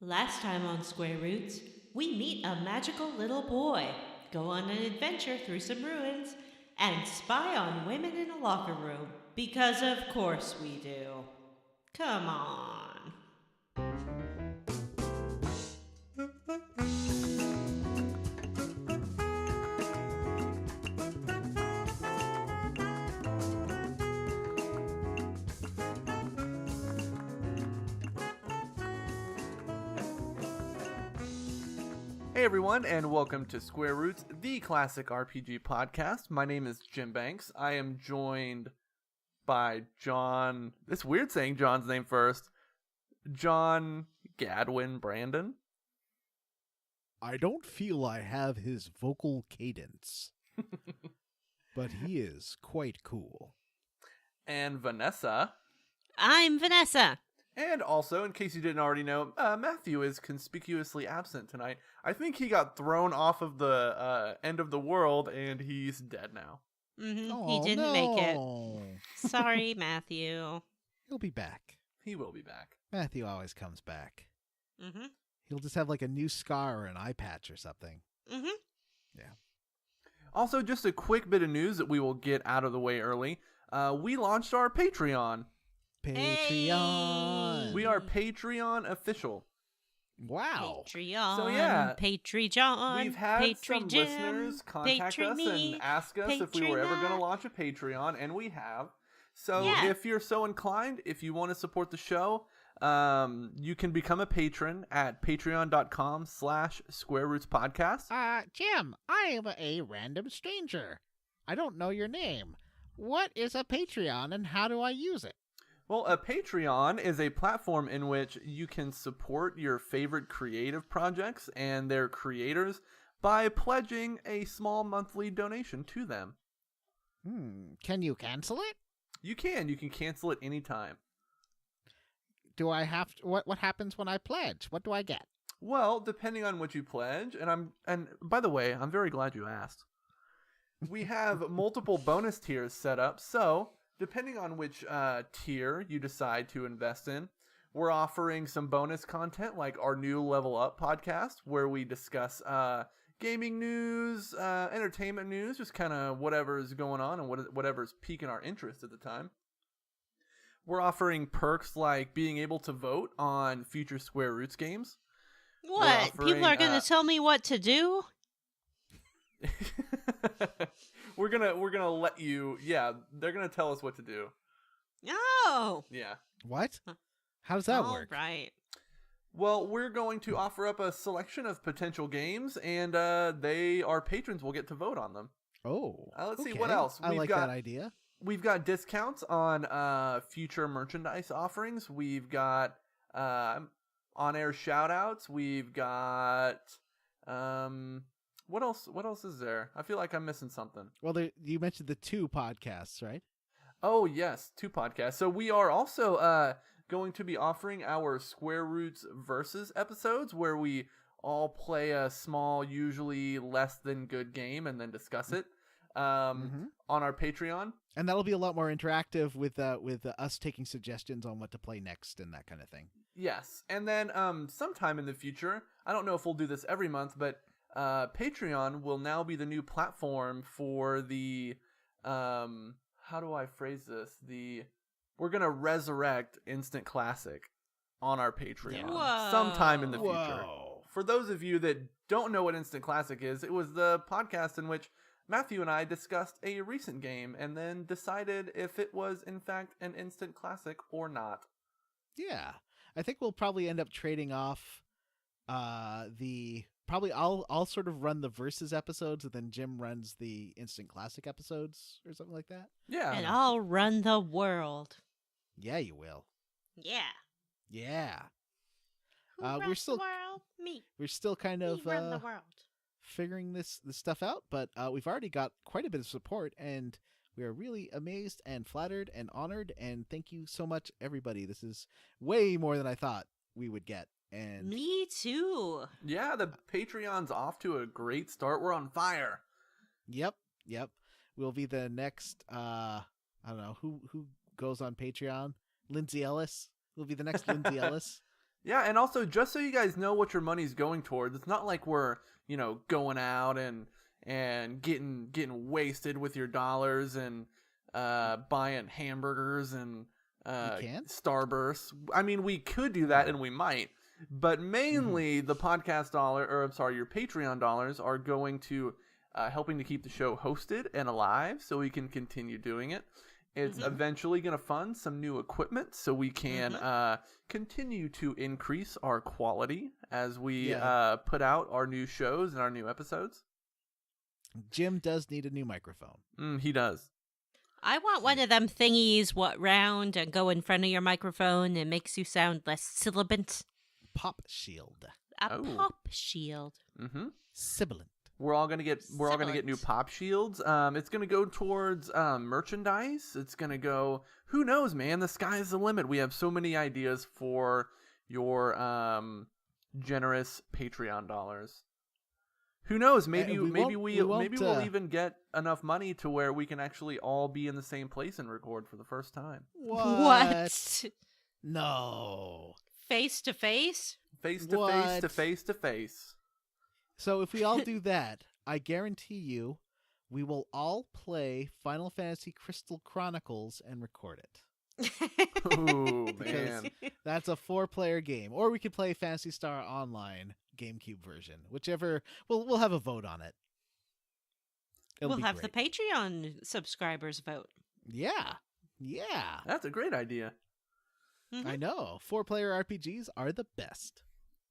Last time on Square Roots, we meet a magical little boy, go on an adventure through some ruins, and spy on women in a locker room. Because of course we do. Come on. Hey everyone, and welcome to Square Roots, the classic RPG podcast. My name is Jim Banks. I am joined by John. It's weird saying John's name first. John Gadwin Brandon. I don't feel I have his vocal cadence, but he is quite cool. And Vanessa. I'm Vanessa. And also, in case you didn't already know, Matthew is conspicuously absent tonight. I think he got thrown off of the end of the world, and he's dead now. He didn't make it. Sorry, Matthew. He'll be back. He will be back. Matthew always comes back. Mm-hmm. He'll just have like a new scar or an eye patch or something. Mm-hmm. Yeah. Also, just a quick bit of news that we will get out of the way early. We launched our Patreon. Patreon. Hey! We are Patreon official. Wow. Patreon. So, yeah. Patreon. We've had some Patreon, listeners contact us me, and ask us if we were ever going to Patreon. launch a Patreon, and we have. So Yeah. if you're so inclined, if you want to support the show, you can become a patron at patreon.com/Square Roots Podcast. Jim, I am a random stranger. I don't know your name. What is a Patreon and how do I use it? Well, a Patreon is a platform in which you can support your favorite creative projects and their creators by pledging a small monthly donation to them. Can you cancel it? You can cancel it anytime. Do I have to, what happens when I pledge? What do I get? Well, depending on what you pledge, and by the way, I'm very glad you asked. We have multiple bonus tiers set up, so depending on which tier you decide to invest in, we're offering some bonus content like our new Level Up podcast, where we discuss gaming news, entertainment news, just kind of whatever's going on and whatever's piquing our interest at the time. We're offering perks like being able to vote on future Square Roots games. What? People are going to tell me what to do? We're gonna let you. Yeah, they're gonna tell us what to do. Oh. Yeah. What? How does that All work? right. Well, we're going to offer up a selection of potential games, and our patrons will get to vote on them. Oh. Let's see okay. what else. I like that idea. We've got discounts on future merchandise offerings. We've got on-air shout-outs. We've got what else? What else is there? I feel like I'm missing something. Well, you mentioned the 2 podcasts, right? Oh, yes, 2 podcasts. So we are also going to be offering our Square Roots Versus episodes where we all play a small, usually less than good game and then discuss it on our Patreon. And that'll be a lot more interactive with us taking suggestions on what to play next and that kind of thing. Yes. And then sometime in the future, I don't know if we'll do this every month, but Patreon will now be the new platform for the how do I phrase this? We're gonna resurrect Instant Classic on our Patreon sometime in the future. Whoa. For those of you that don't know what Instant Classic is, it was the podcast in which Matthew and I discussed a recent game and then decided if it was in fact an Instant Classic or not. Yeah. I think we'll probably end up trading off probably I'll sort of run the Versus episodes and then Jim runs the Instant Classic episodes or something like that. Yeah. And I'll run the world. Yeah, you will. Yeah. Yeah. Who we're runs still- the world? Me. We're still kind of Me run the world. figuring this stuff out, but we've already got quite a bit of support and we are really amazed and flattered and honored, and thank you so much, everybody. This is way more than I thought we would get. And Me too. Yeah, the Patreon's off to a great start. We're on fire. Yep. We'll be the next I don't know who goes on Patreon. Lindsay Ellis will be the next Lindsay Ellis. Yeah, and also just so you guys know what your money's going towards, it's not like we're, going out and getting wasted with your dollars and buying hamburgers and You can't? Starbursts. I mean, we could do that and we might, but mainly the podcast dollar, or I'm sorry, your Patreon dollars are going to helping to keep the show hosted and alive so we can continue doing it. It's eventually going to fund some new equipment so we can continue to increase our quality as we put out our new shows and our new episodes. Jim does need a new microphone. He does. I want one of them thingies what round and go in front of your microphone and makes you sound less sibilant. Pop shield. A pop shield. Mm-hmm. Sibilant. We're all gonna get new pop shields. It's gonna go towards merchandise. It's gonna go. Who knows, man? The sky's the limit. We have so many ideas for your generous Patreon dollars. Who knows? Maybe we'll even get enough money to where we can actually all be in the same place and record for the first time. What? No. Face to face? Face to face to face to face. So if we all do that, I guarantee you we will all play Final Fantasy Crystal Chronicles and record it. Ooh, man. That's a 4-player game. Or we could play Phantasy Star Online GameCube version. Whichever. We'll have a vote on it. We'll have the Patreon subscribers vote. Yeah. Yeah. That's a great idea. I know. 4-player RPGs are the best.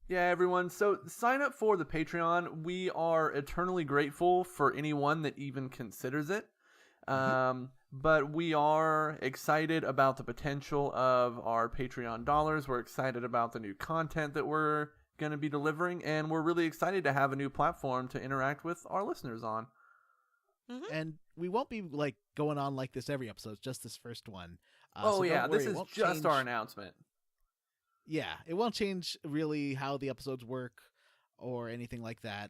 Yeah, everyone. So sign up for the Patreon. We are eternally grateful for anyone that even considers it. But we are excited about the potential of our Patreon dollars. We're excited about the new content that we're going to be delivering. And we're really excited to have a new platform to interact with our listeners on. And we won't be going on like this every episode, just this first one. This is just our announcement. Yeah, it won't change really how the episodes work or anything like that.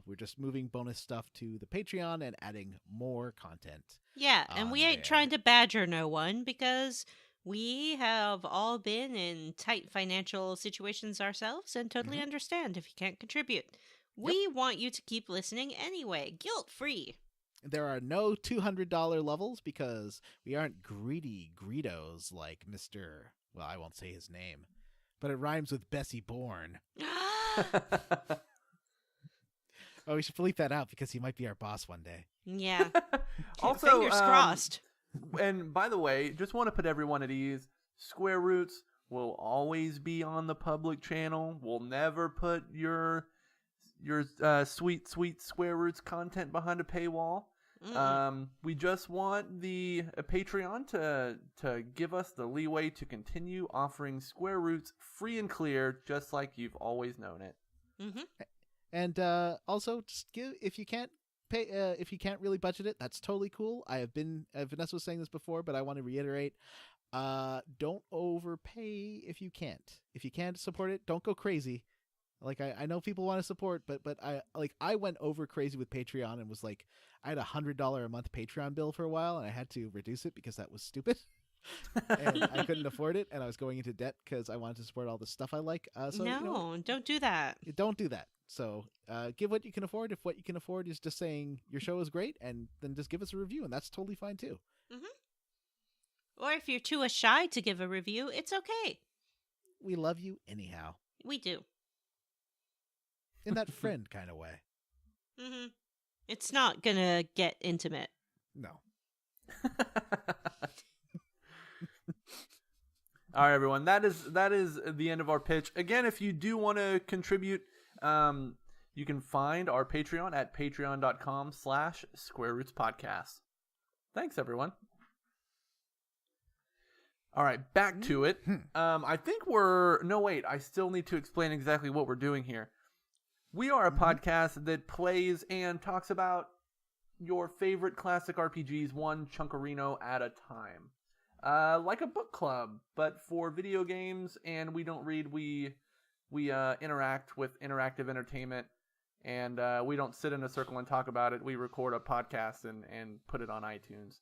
We're just moving bonus stuff to the Patreon and adding more content. Yeah, and we ain't trying to badger no one because we have all been in tight financial situations ourselves and totally understand if you can't contribute. We want you to keep listening anyway, guilt-free. There are no $200 levels because we aren't greedy Guidos like Mr. Well, I won't say his name. But it rhymes with Bessie Bourne. Oh, we should bleep that out because he might be our boss one day. Yeah. Also, fingers crossed. And by the way, just want to put everyone at ease. Square Roots will always be on the public channel. We'll never put your sweet Square Roots content behind a paywall. We just want the Patreon to give us the leeway to continue offering Square Roots free and clear, just like you've always known it. And also, just give if you can't pay, if you can't really budget it, that's totally cool. Vanessa was saying this before, but I want to reiterate: don't overpay if you can't. If you can't support it, don't go crazy. I know people want to support, but I went over crazy with Patreon and was I had $100 a month Patreon bill for a while, and I had to reduce it because that was stupid, and I couldn't afford it, and I was going into debt because I wanted to support all the stuff I like. Don't do that. Don't do that. So give what you can afford. If what you can afford is just saying your show is great, and then just give us a review, and that's totally fine too. Or if you're too shy to give a review, it's okay. We love you anyhow. We do. In that friend kind of way. It's not gonna get intimate. No. All right, everyone. That is the end of our pitch. Again, if you do want to contribute, you can find our Patreon at patreon.com/SquareRootsPodcast. Thanks, everyone. All right, back to it. I think I still need to explain exactly what we're doing here. We are a podcast that plays and talks about your favorite classic RPGs one chunkarino at a time. Like a book club, but for video games, and we don't read, we interact with interactive entertainment, and we don't sit in a circle and talk about it. We record a podcast and put it on iTunes.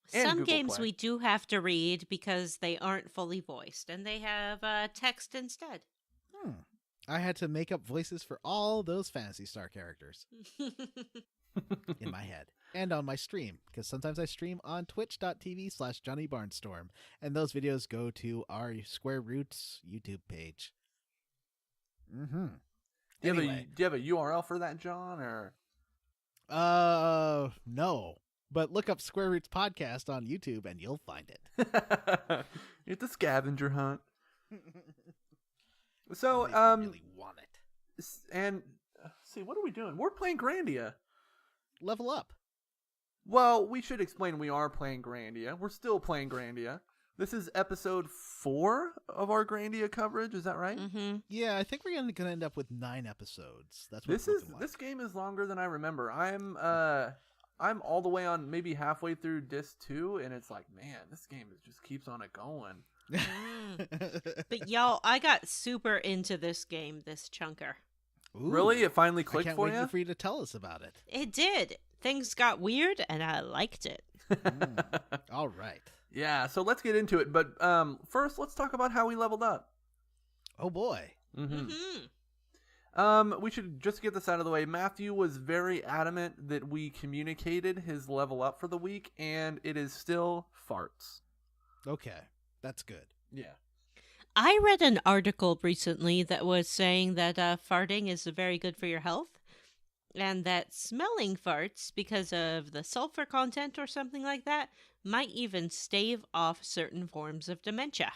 Some Google games Play. we do have to read because they aren't fully voiced, and they have text instead. I had to make up voices for all those Phantasy Star characters in my head and on my stream, because sometimes I stream on twitch.tv/JohnnyBarnstorm, and those videos go to our Square Roots YouTube page. Mm-hmm. Do you have a URL for that, John? Or no. But look up Square Roots Podcast on YouTube and you'll find it. It's a scavenger hunt. So, I really want it. And see, what are we doing? We're playing Grandia. Level up. Well, we should explain we are playing Grandia. We're still playing Grandia. This is episode 4 of our Grandia coverage. Is that right? Mm-hmm. Yeah, I think we're going to end up with 9 episodes. That's what This game is longer than I remember. I'm all the way on maybe halfway through disc 2, and it's like, man, this game just keeps on it going. But y'all, I got super into this game, this chunker. Ooh, Really? It finally clicked I can't for wait you? for you to tell us about it. It did. Things got weird, and I liked it. All right. Yeah, so let's get into it. But first, let's talk about how we leveled up. Oh, boy. We should just get this out of the way. Matthew was very adamant that we communicated his level up for the week, and it is still farts. Okay. That's good. Yeah. I read an article recently that was saying that farting is very good for your health, and that smelling farts, because of the sulfur content or something like that, might even stave off certain forms of dementia.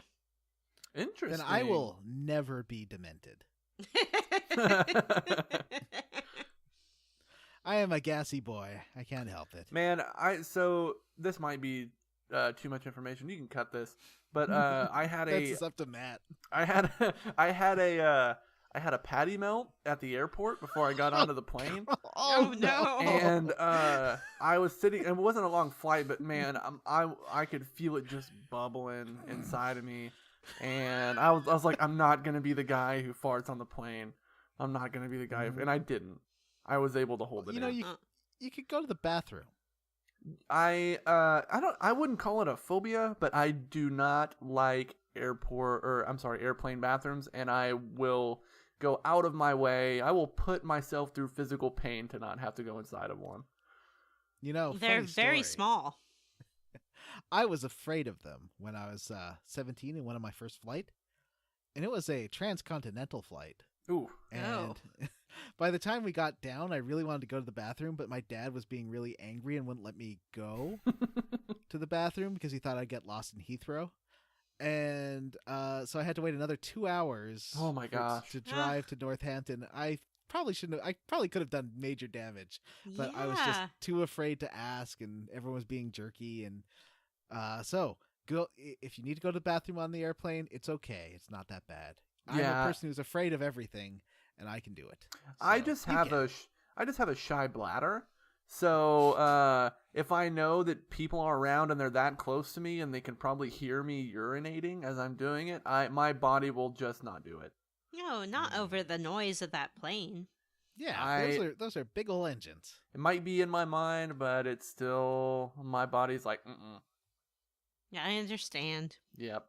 Interesting. Then I will never be demented. I am a gassy boy. I can't help it. Man, so this might be too much information. You can cut this. But I had That's just up to Matt. I had a patty melt at the airport before I got onto the plane. Oh no! And I was sitting. It wasn't a long flight, but man, I could feel it just bubbling inside of me, and I was like, I'm not gonna be the guy who farts on the plane. I'm not gonna be the guy, and I didn't. I was able to hold it. You could go to the bathroom. I wouldn't call it a phobia, but I do not like airplane bathrooms, and I will go out of my way. I will put myself through physical pain to not have to go inside of one. They're funny very story. small. I was afraid of them when I was 17 in one of my first flight, and it was a transcontinental flight. Ooh. And by the time we got down, I really wanted to go to the bathroom, but my dad was being really angry and wouldn't let me go to the bathroom because he thought I'd get lost in Heathrow. And so I had to wait another 2 hours. Oh my gosh. To drive to Northampton. I probably could have done major damage, but I was just too afraid to ask, and everyone was being jerky. And so go if you need to go to the bathroom on the airplane. It's okay. It's not that bad. I'm a person who's afraid of everything, and I can do it. So, I just have a shy bladder. So if I know that people are around and they're that close to me and they can probably hear me urinating as I'm doing it, my body will just not do it. No, not over the noise of that plane. Yeah, those are big ol' engines. It might be in my mind, but it's still, my body's like, Yeah, I understand. Yep.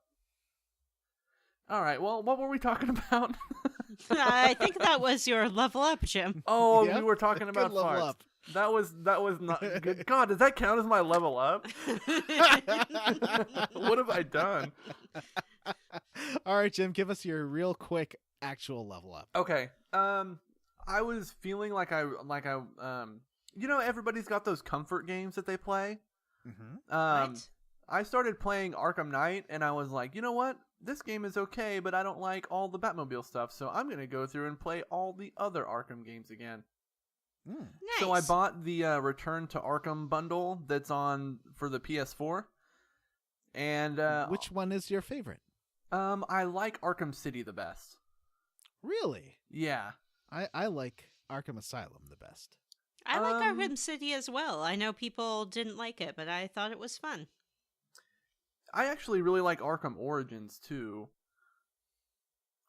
All right, well, what were we talking about? I think that was your level up, Jim. Oh, Yep. we were talking about Good level farts. up. That was not good. God, does that count as my level up? What have I done? All right, Jim, give us your real quick actual level up. Okay. I was feeling like I everybody's got those comfort games that they play. Mm-hmm. Right. I started playing Arkham Knight, and I was like, you know what? This game is okay, but I don't like all the Batmobile stuff, so I'm going to go through and play all the other Arkham games again. Mm. Nice. So I bought the Return to Arkham bundle that's on for the PS4. And Which one is your favorite? I like Arkham City the best. Really? Yeah. I like Arkham Asylum the best. I like Arkham City as well. I know people didn't like it, but I thought it was fun. I actually really like Arkham Origins too,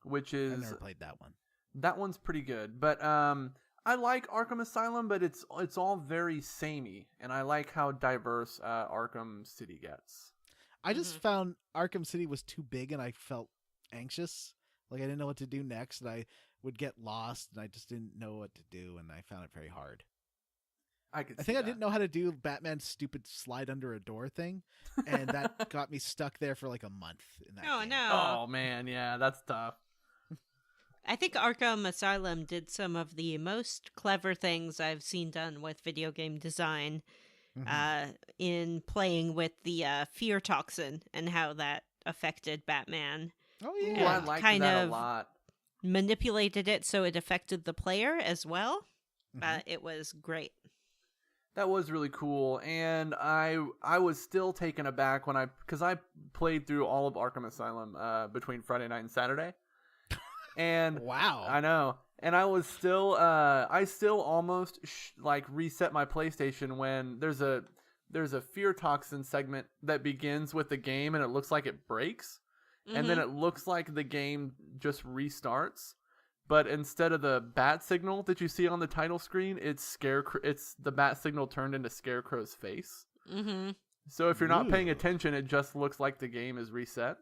which is I've never played that one. That one's pretty good, but I like Arkham Asylum, but it's all very samey, and I like how diverse Arkham City gets. I just found Arkham City was too big, and I felt anxious Like I didn't know what to do next, and I would get lost, and I just didn't know what to do, and I found it very hard. I could. I see think I that. didn't know how to do Batman's stupid slide under a door thing, and that got me stuck there for like a month. In that Oh game. no. Oh man, yeah, that's tough. I think Arkham Asylum did some of the most clever things I've seen done with video game design in playing with the fear toxin and how that affected Batman. Oh Ooh, yeah, I liked kind that of a lot. Manipulated it so it affected the player as well. It was great. That was really cool, and I was still taken aback because I played through all of Arkham Asylum between Friday night and Saturday. And wow. I know, and I was still I still almost reset my PlayStation when there's a fear toxin segment that begins with the game and it looks like it breaks, and then it looks like the game just restarts, but instead of the bat signal that you see on the title screen, it's the bat signal turned into Scarecrow's face. So if you're not paying attention, it just looks like the game is reset.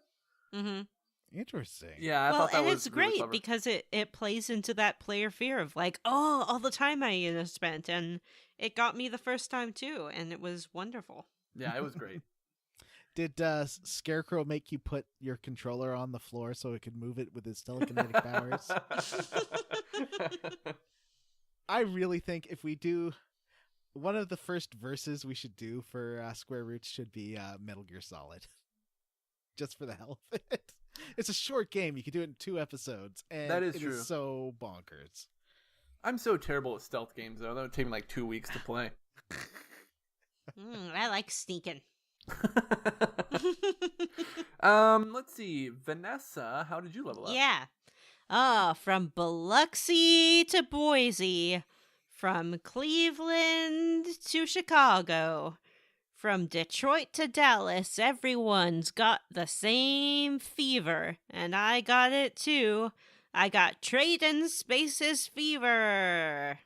Interesting. Yeah, I thought that was it's really great clever. because it plays into that player fear of like, oh, all the time I spent, and it got me the first time too, and it was wonderful. Yeah, it was great. Did Scarecrow make you put your controller on the floor so it could move it with his telekinetic powers? I really think if we do one of the first verses we should do for Square Roots should be Metal Gear Solid. Just for the hell of it. It's a short game. You can do it in 2 episodes. And That is it true. is so bonkers. I'm so terrible at stealth games, though. That would take me like 2 weeks to play. I like sneaking. Let's see. Vanessa, how did you level up? Yeah. From Biloxi to Boise. From Cleveland to Chicago. From Detroit to Dallas, everyone's got the same fever, and I got it too. I got Trading Spaces fever.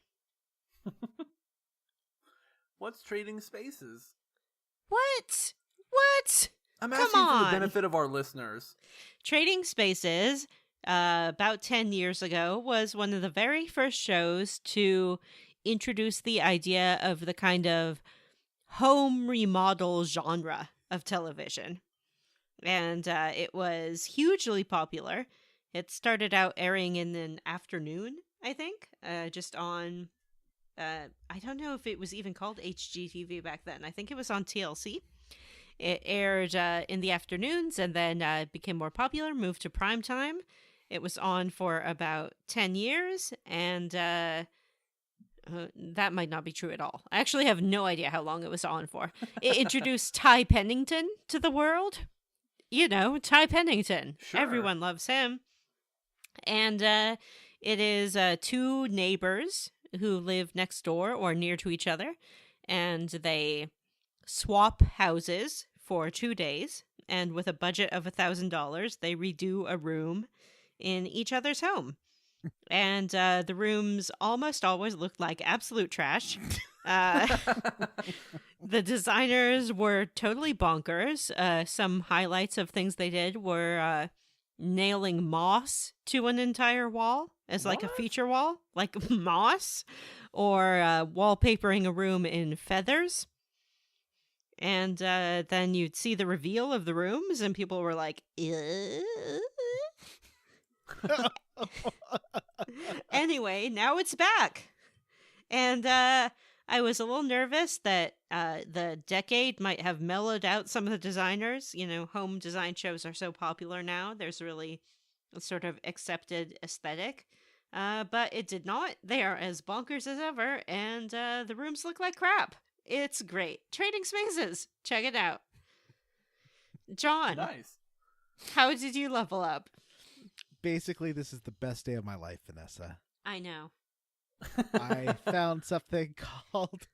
What's Trading Spaces? What? I'm Come asking for the on. benefit of our listeners. Trading Spaces, about 10 years ago, was one of the very first shows to introduce the idea of the kind of home remodel genre of television. And it was hugely popular. It started out airing in an afternoon, I think, just on, I don't know if it was even called HGTV back then. I think it was on TLC. It aired in the afternoons and then became more popular, moved to prime time. It was on for about 10 years, and that might not be true at all. I actually have no idea how long it was on for. It introduced Ty Pennington to the world. You know, Ty Pennington. Sure. Everyone loves him. And it is 2 neighbors who live next door or near to each other. And they swap houses for 2 days. And with a budget of $1,000, they redo a room in each other's home. And the rooms almost always looked like absolute trash. The designers were totally bonkers. Some highlights of things they did were nailing moss to an entire wall as like a What? feature wall, like moss, or wallpapering a room in feathers. And then you'd see the reveal of the rooms, and people were like, "Ew." Anyway, now it's back. And I was a little nervous that the decade might have mellowed out some of the designers. You know, home design shows are so popular now. There's really a sort of accepted aesthetic. But it did not. They are as bonkers as ever, and the rooms look like crap. It's great. Trading Spaces. Check it out. John, Nice. how did you level up? Basically, this is the best day of my life, Vanessa. I know. I found something called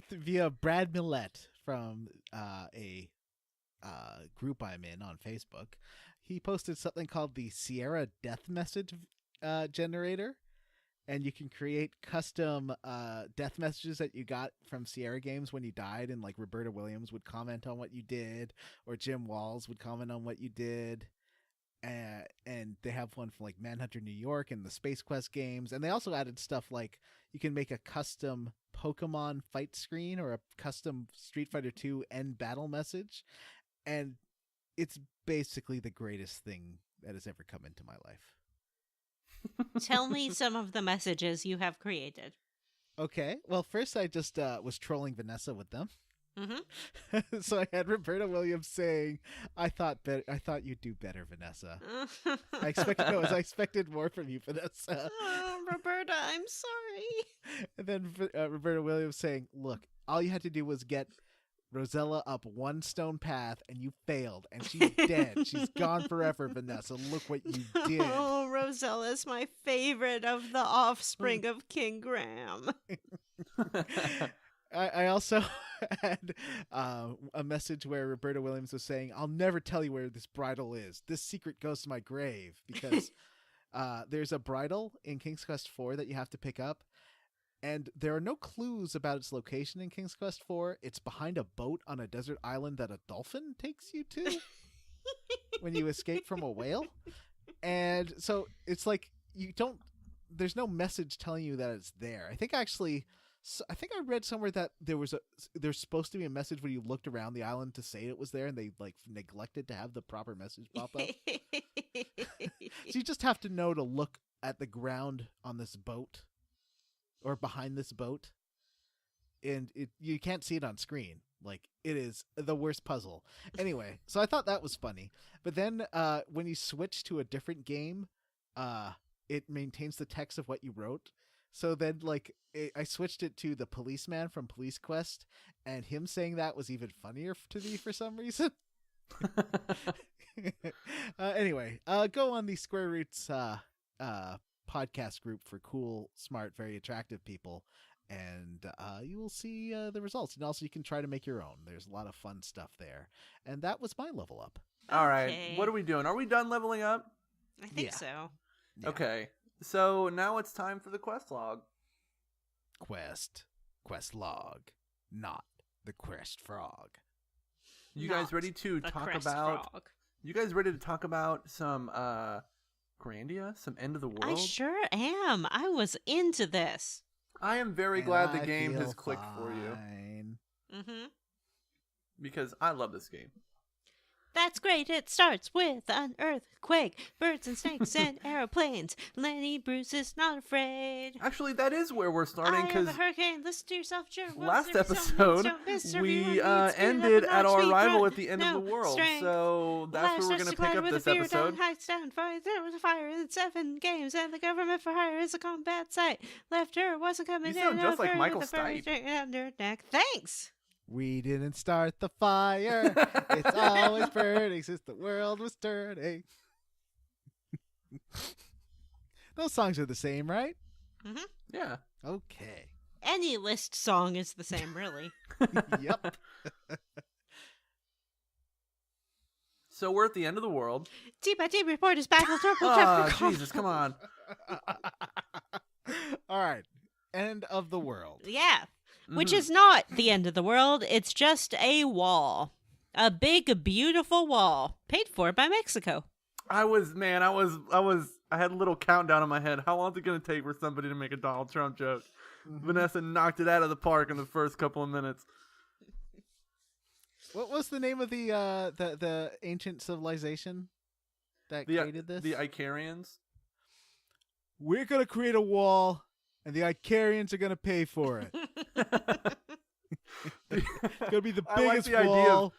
via Brad Millette from a group I'm in on Facebook. He posted something called the Sierra Death Message generator, and you can create custom death messages that you got from Sierra games when you died, and like Roberta Williams would comment on what you did, or Jim Walls would comment on what you did. and they have one from like Manhunter New York and the Space Quest games, and they also added stuff like you can make a custom Pokemon fight screen or a custom Street Fighter 2 end battle message, and it's basically the greatest thing that has ever come into my life. Tell me some of the messages you have created. Okay, well, first I just was trolling Vanessa with them. Mm-hmm. So I had Roberta Williams saying, "I thought you'd do better, Vanessa." I expected more from you, Vanessa. Oh, Roberta, I'm sorry. And then Roberta Williams saying, "Look, all you had to do was get Rosella up one stone path, and you failed, and she's dead. She's gone forever, Vanessa. Look what you did." Oh, Rosella's my favorite of the offspring of King Graham. I also had a message where Roberta Williams was saying, "I'll never tell you where this bridle is. This secret goes to my grave," because there's a bridle in King's Quest IV that you have to pick up, and there are no clues about its location in King's Quest IV. It's behind a boat on a desert island that a dolphin takes you to when you escape from a whale. And so it's like there's no message telling you that it's there. I think I read somewhere that there's supposed to be a message when you looked around the island to say it was there, and they like neglected to have the proper message pop up. So you just have to know to look at the ground on this boat or behind this boat, and you can't see it on screen. Like, it is the worst puzzle. Anyway, so I thought that was funny. But then when you switch to a different game, it maintains the text of what you wrote. So then, like, I switched it to the policeman from Police Quest, and him saying that was even funnier to me for some reason. Anyway, go on the Square Roots podcast group for cool, smart, very attractive people, and you will see the results. And also, you can try to make your own. There's a lot of fun stuff there. And that was my level up. All right, what are we doing? Are we done leveling up? I think so. Yeah. Okay. So now it's time for the quest log. Quest log, not the quest frog. You guys ready to talk about? Frog. You guys ready to talk about some Grandia, some end of the world? I sure am. I was into this. I am very glad the game has clicked for you. Mm-hmm. Because I love this game. That's great. It starts with an earthquake, birds and snakes and airplanes. Lenny Bruce is not afraid. Actually, that is where we're starting, because a hurricane. Listen to yourself, last episode we ended at our arrival at the end of the world. So that's where we're going to pick up this episode. There was a fire in 7 games, and the government for hire is a combat site. Left her wasn't coming in. You sound just like Michael Stipe. Thanks. We didn't start the fire. It's always burning since the world was turning. Those songs are the same, right? Mm-hmm. Yeah. Okay. Any list song is the same, really. Yep. So we're at the end of the world. T-by-T report is battle triple Oh, chapter. Jesus, come on. All right. End of the world. Yeah. Which is not the end of the world. It's just a wall. A big, beautiful wall. Paid for by Mexico. I had a little countdown in my head. How long is it going to take for somebody to make a Donald Trump joke? Vanessa knocked it out of the park in the first couple of minutes. What was the name of the ancient civilization that created this? The Icarians. We're going to create a wall, and the Icarians are going to pay for it. It's going to be the biggest wall. Idea of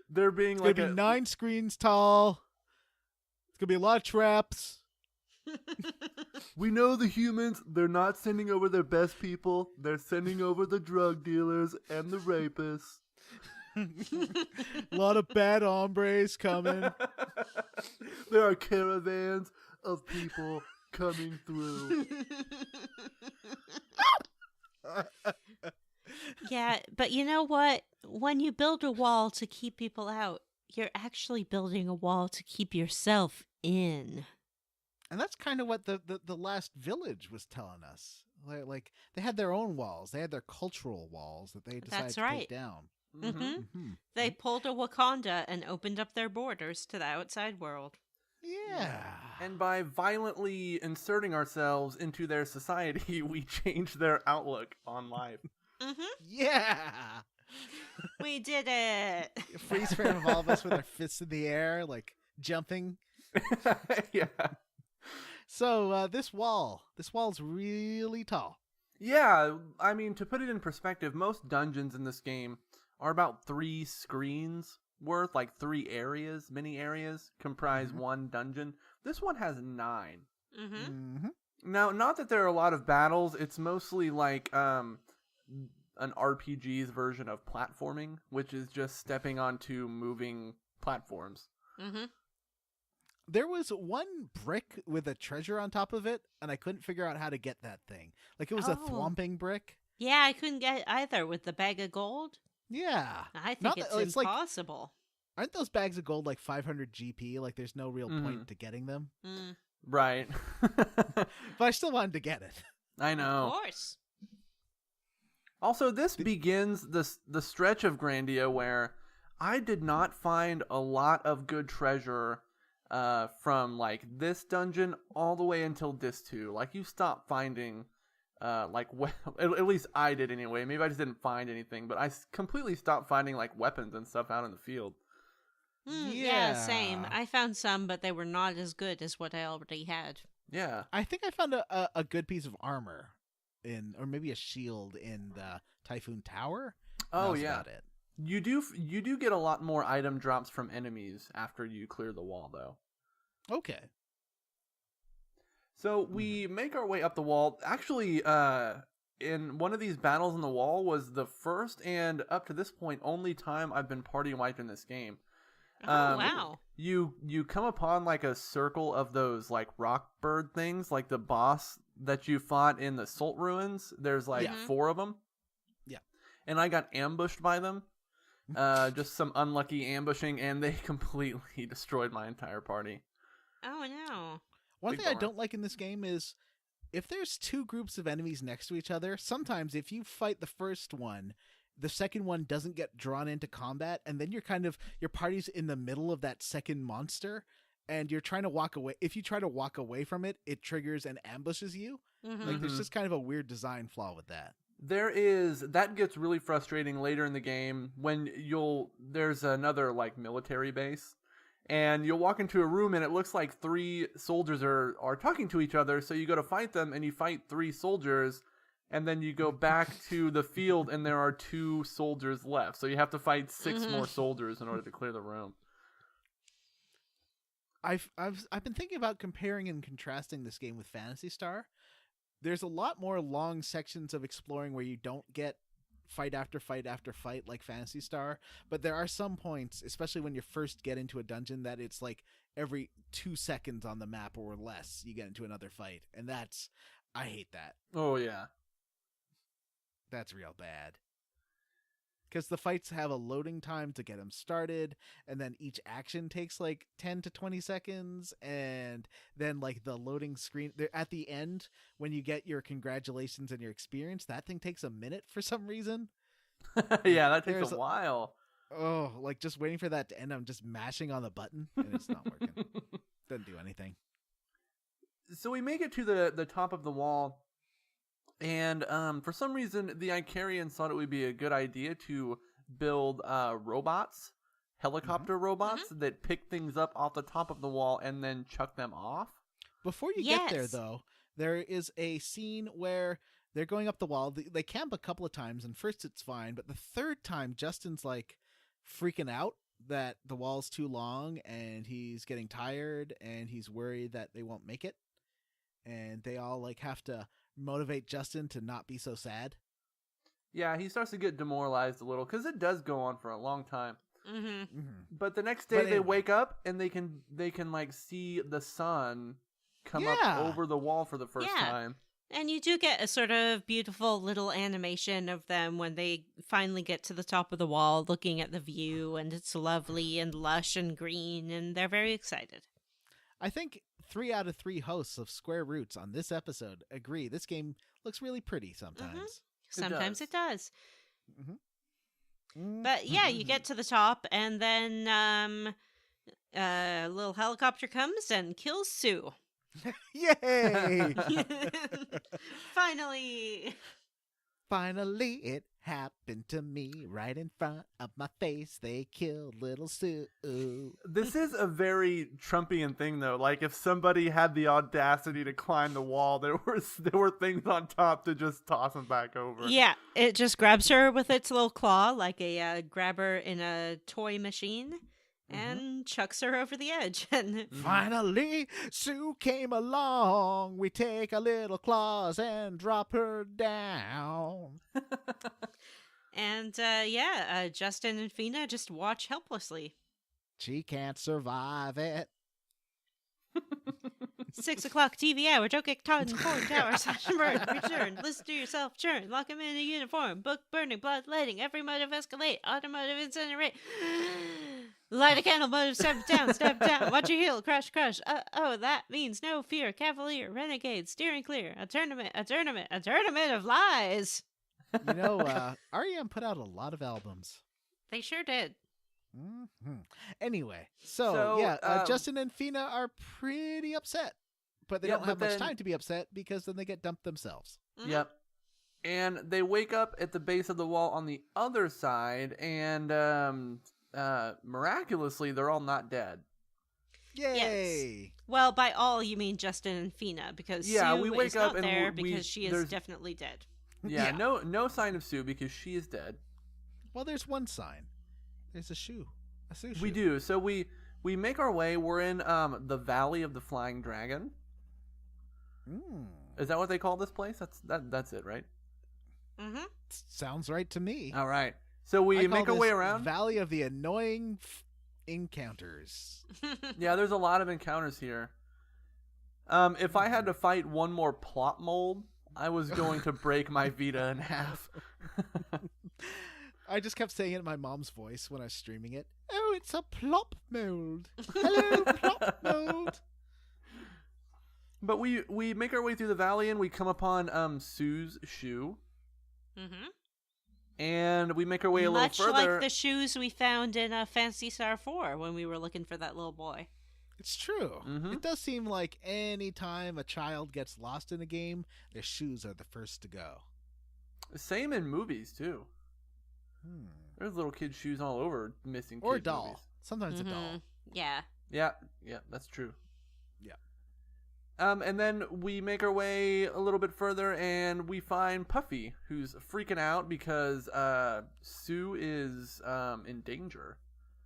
there being it's going to be 9 screens tall. It's going to be a lot of traps. We know the humans, they're not sending over their best people. They're sending over the drug dealers and the rapists. A lot of bad hombres coming. There are caravans of people coming through. Yeah, but you know what? When you build a wall to keep people out, you're actually building a wall to keep yourself in. And that's kind of what the last village was telling us. Like, they had their own walls. They had their cultural walls that they decided to take down. Mm-hmm. They pulled a Wakanda and opened up their borders to the outside world. Yeah. And by violently inserting ourselves into their society, we change their outlook on life. Yeah. We did it. Freeze frame of all of us with our fists in the air, like jumping. Yeah. So this wall's really tall. Yeah, I mean, to put it in perspective, most dungeons in this game are about 3 screens worth, like 3 areas, mini areas, comprise one dungeon. This one has 9. Now, not that there are a lot of battles, it's mostly like an RPG's version of platforming, which is just stepping onto moving platforms. There was one brick with a treasure on top of it, and I couldn't figure out how to get that thing. Like, it was a thwomping brick. Yeah, I couldn't get it either with the bag of gold. Yeah. I think it's impossible. Aren't those bags of gold like 500 GP? Like, there's no real point to getting them. Right. But I still wanted to get it. I know. Of course. Also, this begins the stretch of Grandia where I did not find a lot of good treasure from like this dungeon all the way until Dis 2. Like, you stop finding at least I did anyway. Maybe I just didn't find anything, but I completely stopped finding like weapons and stuff out in the field. Yeah, same. I found some, but they were not as good as what I already had. Yeah. I think I found a good piece of armor or maybe a shield in the Typhoon Tower. Oh, That's yeah. about it. You do get a lot more item drops from enemies after you clear the wall, though. Okay. So we make our way up the wall. Actually, in one of these battles in the wall was the first and up to this point only time I've been party wiped in this game. Oh, wow. You come upon like a circle of those like rock bird things, like the boss that you fought in the Salt Ruins. There's like 4 of them. Yeah. And I got ambushed by them. Just some unlucky ambushing, and they completely destroyed my entire party. Oh, no. One Big thing I bummer. don't like in this game is if there's 2 groups of enemies next to each other, sometimes if you fight the first one, the second one doesn't get drawn into combat, and then your party's in the middle of that second monster, and you're trying to walk away. If you try to walk away from it, it triggers and ambushes you. Like, there's just kind of a weird design flaw with that. That gets really frustrating later in the game when there's another like military base, and you'll walk into a room and it looks like 3 soldiers are talking to each other, so you go to fight them and you fight 3 soldiers, and then you go back to the field and there are 2 soldiers left, so you have to fight 6 more soldiers in order to clear the room. I've been thinking about comparing and contrasting this game with Phantasy Star. There's a lot more long sections of exploring where you don't get fight after fight after fight like Phantasy Star, but there are some points, especially when you first get into a dungeon, that it's like every 2 seconds on the map or less you get into another fight, and I hate that. Oh yeah. That's real bad. Because the fights have a loading time to get them started, and then each action takes like 10 to 20 seconds, and then like the loading screen at the end, when you get your congratulations and your experience, that thing takes a minute for some reason. Yeah, that takes a while. Oh, like just waiting for that to end, I'm just mashing on the button, and it's not working. Doesn't do anything. So we make it to the top of the wall, and for some reason, the Icarians thought it would be a good idea to build robots, helicopter robots that pick things up off the top of the wall and then chuck them off. Before you get there, though, there is a scene where they're going up the wall. They camp a couple of times, and first it's fine, but the third time, Justin's like freaking out that the wall's too long, and he's getting tired, and he's worried that they won't make it. And they all like have to motivate Justin to not be so sad. Yeah, he starts to get demoralized a little because it does go on for a long time. But the next day they wake up and they can like see the sun come up over the wall for the first time. And you do get a sort of beautiful little animation of them when they finally get to the top of the wall looking at the view, and it's lovely and lush and green, and they're very excited. I think 3 out of 3 hosts of Square Roots on this episode agree this game looks really pretty sometimes. Sometimes it does. But yeah, you get to the top, and then A little helicopter comes and kills Sue. Yay! Finally. Finally, it happened to me right in front of my face. They killed little Sue. This is a very Trumpian thing, though. Like, if somebody had the audacity to climb the wall, there were things on top to just toss them back over. Yeah, it just grabs her with its little claw like a grabber in a toy machine and chucks her over the edge. And Finally, Sue came along. We take our little claws and drop her down. and Justin and Feena just watch helplessly. She can't survive it. 6 o'clock TV hour. Don't get caught in the Typhoon Tower. Burn, return. Listen to yourself. Churn. Lock him in a uniform. Book burning. Blood lighting. Every motive escalate. Automotive incinerate. Light a candle. Motive step down. Step down. Watch your heel. Crush. Crush. That means no fear. Cavalier. Renegade. Steering clear. A tournament. A tournament. A tournament of lies. You know, REM put out a lot of albums. They sure did. Anyway, so Justin and Feena are pretty upset, but they don't have much time to be upset because then they get dumped themselves. Mm-hmm. Yep. And they wake up at the base of the wall on the other side, and miraculously, they're all not dead. Yay! Yes. Well, by all you mean Justin and Feena, because Sue we wake is up not and there because she is definitely dead. Yeah, no sign of Sue because she is dead. Well, there's one sign. There's a shoe. A Sue shoe. We do. So we make our way. We're in the Valley of the Flying Dragon. Is that what they call this place? That's it, right? Mm-hmm. Sounds right to me. All right. So we make our way around. Valley of the Annoying Encounters. Yeah, there's a lot of encounters here. If I had to fight one more plot mold, I was going to break my Vita in half. I just kept saying it in my mom's voice when I was streaming it. Oh, it's a plop mold. Hello, plop mold. But we make our way through the valley and we come upon Sue's shoe. Mm-hmm. And we make our way a little further. Much like the shoes we found in Phantasy Star 4 when we were looking for that little boy. It's true. Mm-hmm. It does seem like any time a child gets lost in a game, their shoes are the first to go. Same in movies, too. There's little kids' shoes all over missing or kids' a doll. movies. Sometimes a doll. Yeah. Yeah, that's true. Yeah. And then we make our way a little bit further, and we find Puffy, who's freaking out because Sue is in danger.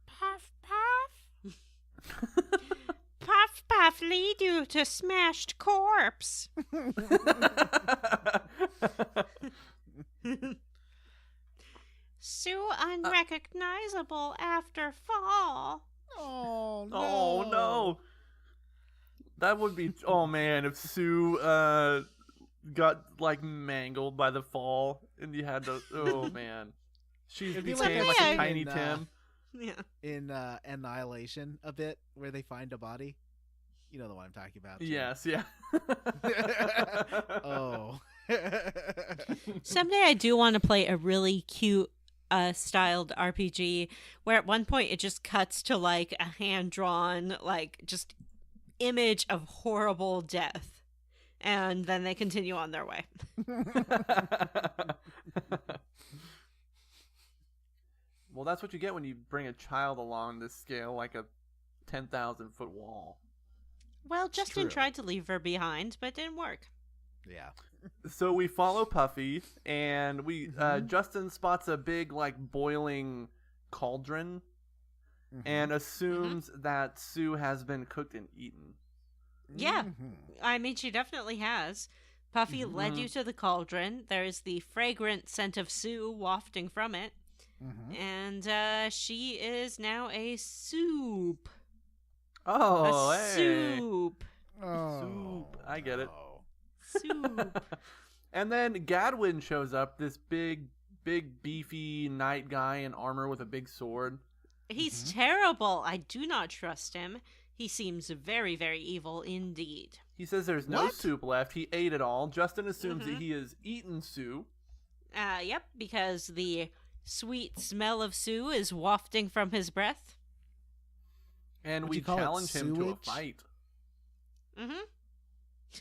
Puff, puff. Puff, puff, lead you to smashed corpse. Sue unrecognizable after fall. Oh, no. Oh, no. That would be... Oh, man, if Sue got, like, mangled by the fall and you had to... Oh, man. She became like a Tiny Tim. Yeah. In Annihilation a bit, where they find a body. You know the one I'm talking about. Too. Yes, yeah. Oh. Someday I do want to play a really cute styled RPG where at one point it just cuts to like a hand-drawn like just image of horrible death and then they continue on their way. Well, that's what you get when you bring a child along this scale, like a 10,000-foot wall. Well, Justin tried to leave her behind, but it didn't work. Yeah. So we follow Puffy, and we Justin spots a big, like, boiling cauldron, and assumes that Sue has been cooked and eaten. Yeah, I mean, she definitely has. Puffy led you to the cauldron. There's the fragrant scent of Sue wafting from it. And she is now a soup. Oh, a hey. soup. Oh, Soup. I get it. Soup. And then Gadwin shows up, this big, beefy knight guy in armor with a big sword. He's terrible. I do not trust him. He seems very, very evil indeed. He says there's no soup left. He ate it all. Justin assumes that he has eaten Sue. Yep, because the sweet smell of Sue is wafting from his breath. And Would we you call it challenge him to a sewage? fight. Mm-hmm.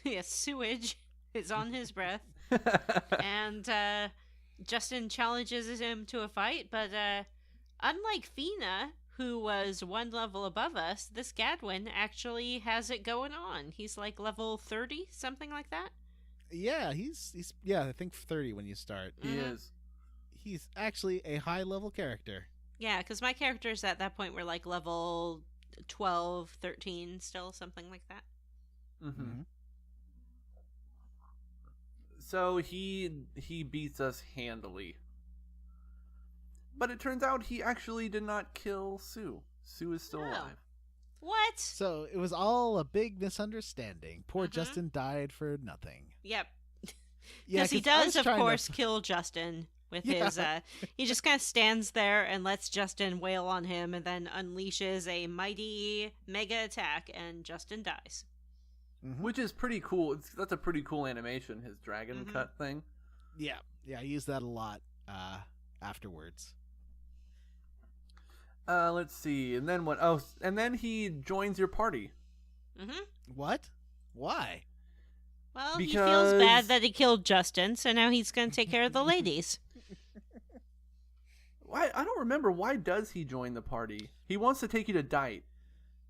Yes, sewage is on his breath. And Justin challenges him to a fight, but unlike Feena, who was one level above us, this Gadwin actually has it going on. He's like level 30, something like that. Yeah, he's I think 30 when you start. He is. He's actually a high level character. Yeah, because my characters at that point were like level 12, 13 still, something like that. Mm-hmm. So he beats us handily. But it turns out he actually did not kill Sue. Sue is still No. alive. What? So it was all a big misunderstanding. Poor Justin died for nothing. Yep. Yeah, Because he 'cause I does, was of trying to- course, kill Justin with Yeah. his. He just kind of stands there and lets Justin wail on him, and then unleashes a mighty mega attack, and Justin dies. Mhm. Which is pretty cool. That's a pretty cool animation, his dragon cut thing. Yeah, I used that a lot afterwards. Let's see. And then what? Oh, and then he joins your party. Mm-hmm. What? Why? Well, he feels Because- bad that he killed Justin, so now he's going to take care of the ladies. Why? I don't remember. Why does he join the party? He wants to take you to Dite.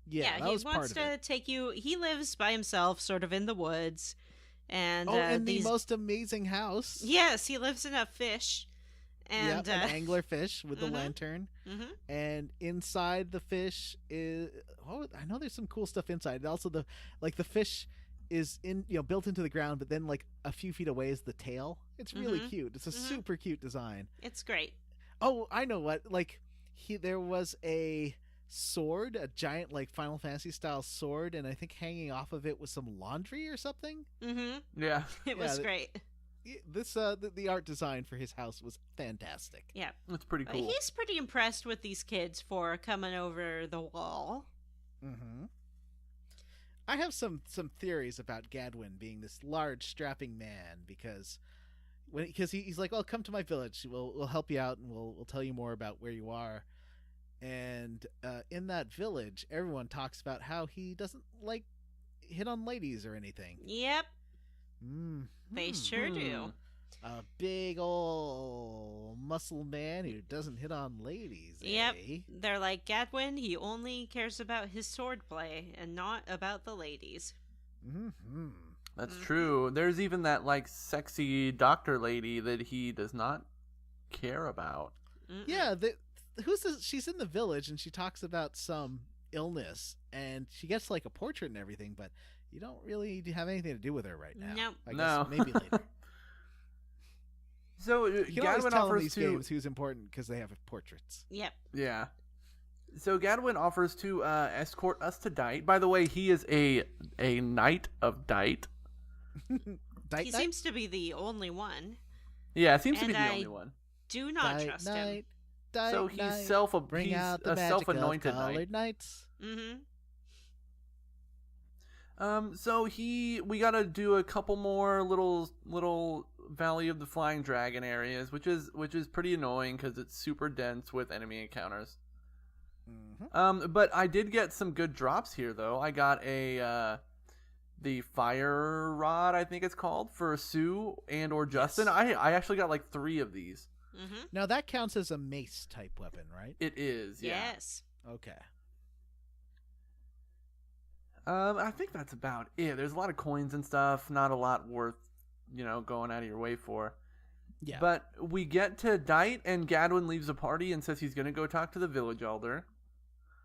Yeah, that he was part wants of to it. take you. He lives by himself, sort of in the woods, and in these. the most amazing house. Yes, he lives in a fish, and Yep, an anglerfish with the Mhm. lantern. mhm. And inside the fish is I know there's some cool stuff inside. And also the fish is built into the ground, but then like a few feet away is the tail. It's really Mhm. cute. It's a Mhm. super cute design. It's great. Oh, I know what. Like there was a sword, a giant like Final Fantasy style sword, and I think hanging off of it was some laundry or something. Mm-hmm. Yeah. It was Yeah, great. This the art design for his house was fantastic. Yeah. It's pretty cool. He's pretty impressed with these kids for coming over the wall. Mm-hmm. I have some theories about Gadwin being this large, strapping man because he's like, "Oh, come to my village. We'll help you out, and we'll tell you more about where you are." And in that village, everyone talks about how he doesn't like hit on ladies or anything. Yep, Mm. they sure do. A big old muscle man who doesn't hit on ladies. Yep. Eh? They're like, Gadwin, he only cares about his swordplay and not about the ladies. Mm-hmm. That's Mhm. true. There's even that like sexy doctor lady that he does not care about. Mm-mm. Yeah, she's in the village and she talks about some illness and she gets like a portrait and everything, but you don't really have anything to do with her right now. Nope. I guess No. maybe later. So You can always Gadwin tell in offers these to games who's important because they have portraits. Yep. yeah. So Gadwin offers to escort us to Dite. By the way, he is a knight of Dite. Dite He night? seems to be the only one. Yeah, seems to be And the I- only one. Do not Dite trust night, him. Dite So he's night. Bring he's out the a magic self-anointed of colored knight. knights. Mm-hmm. So we gotta do a couple more little Valley of the Flying Dragon areas, which is pretty annoying because it's super dense with enemy encounters. Mm-hmm. But I did get some good drops here though. I got the fire rod, I think it's called, for Sue and or Justin. Yes. I actually got like 3 of these. Mm-hmm. Now that counts as a mace type weapon, right? It is, yeah. Yes. Okay. I think that's about it. There's a lot of coins and stuff, not a lot worth, going out of your way for. Yeah. But we get to Dite, and Gadwin leaves the party and says he's going to go talk to the village elder.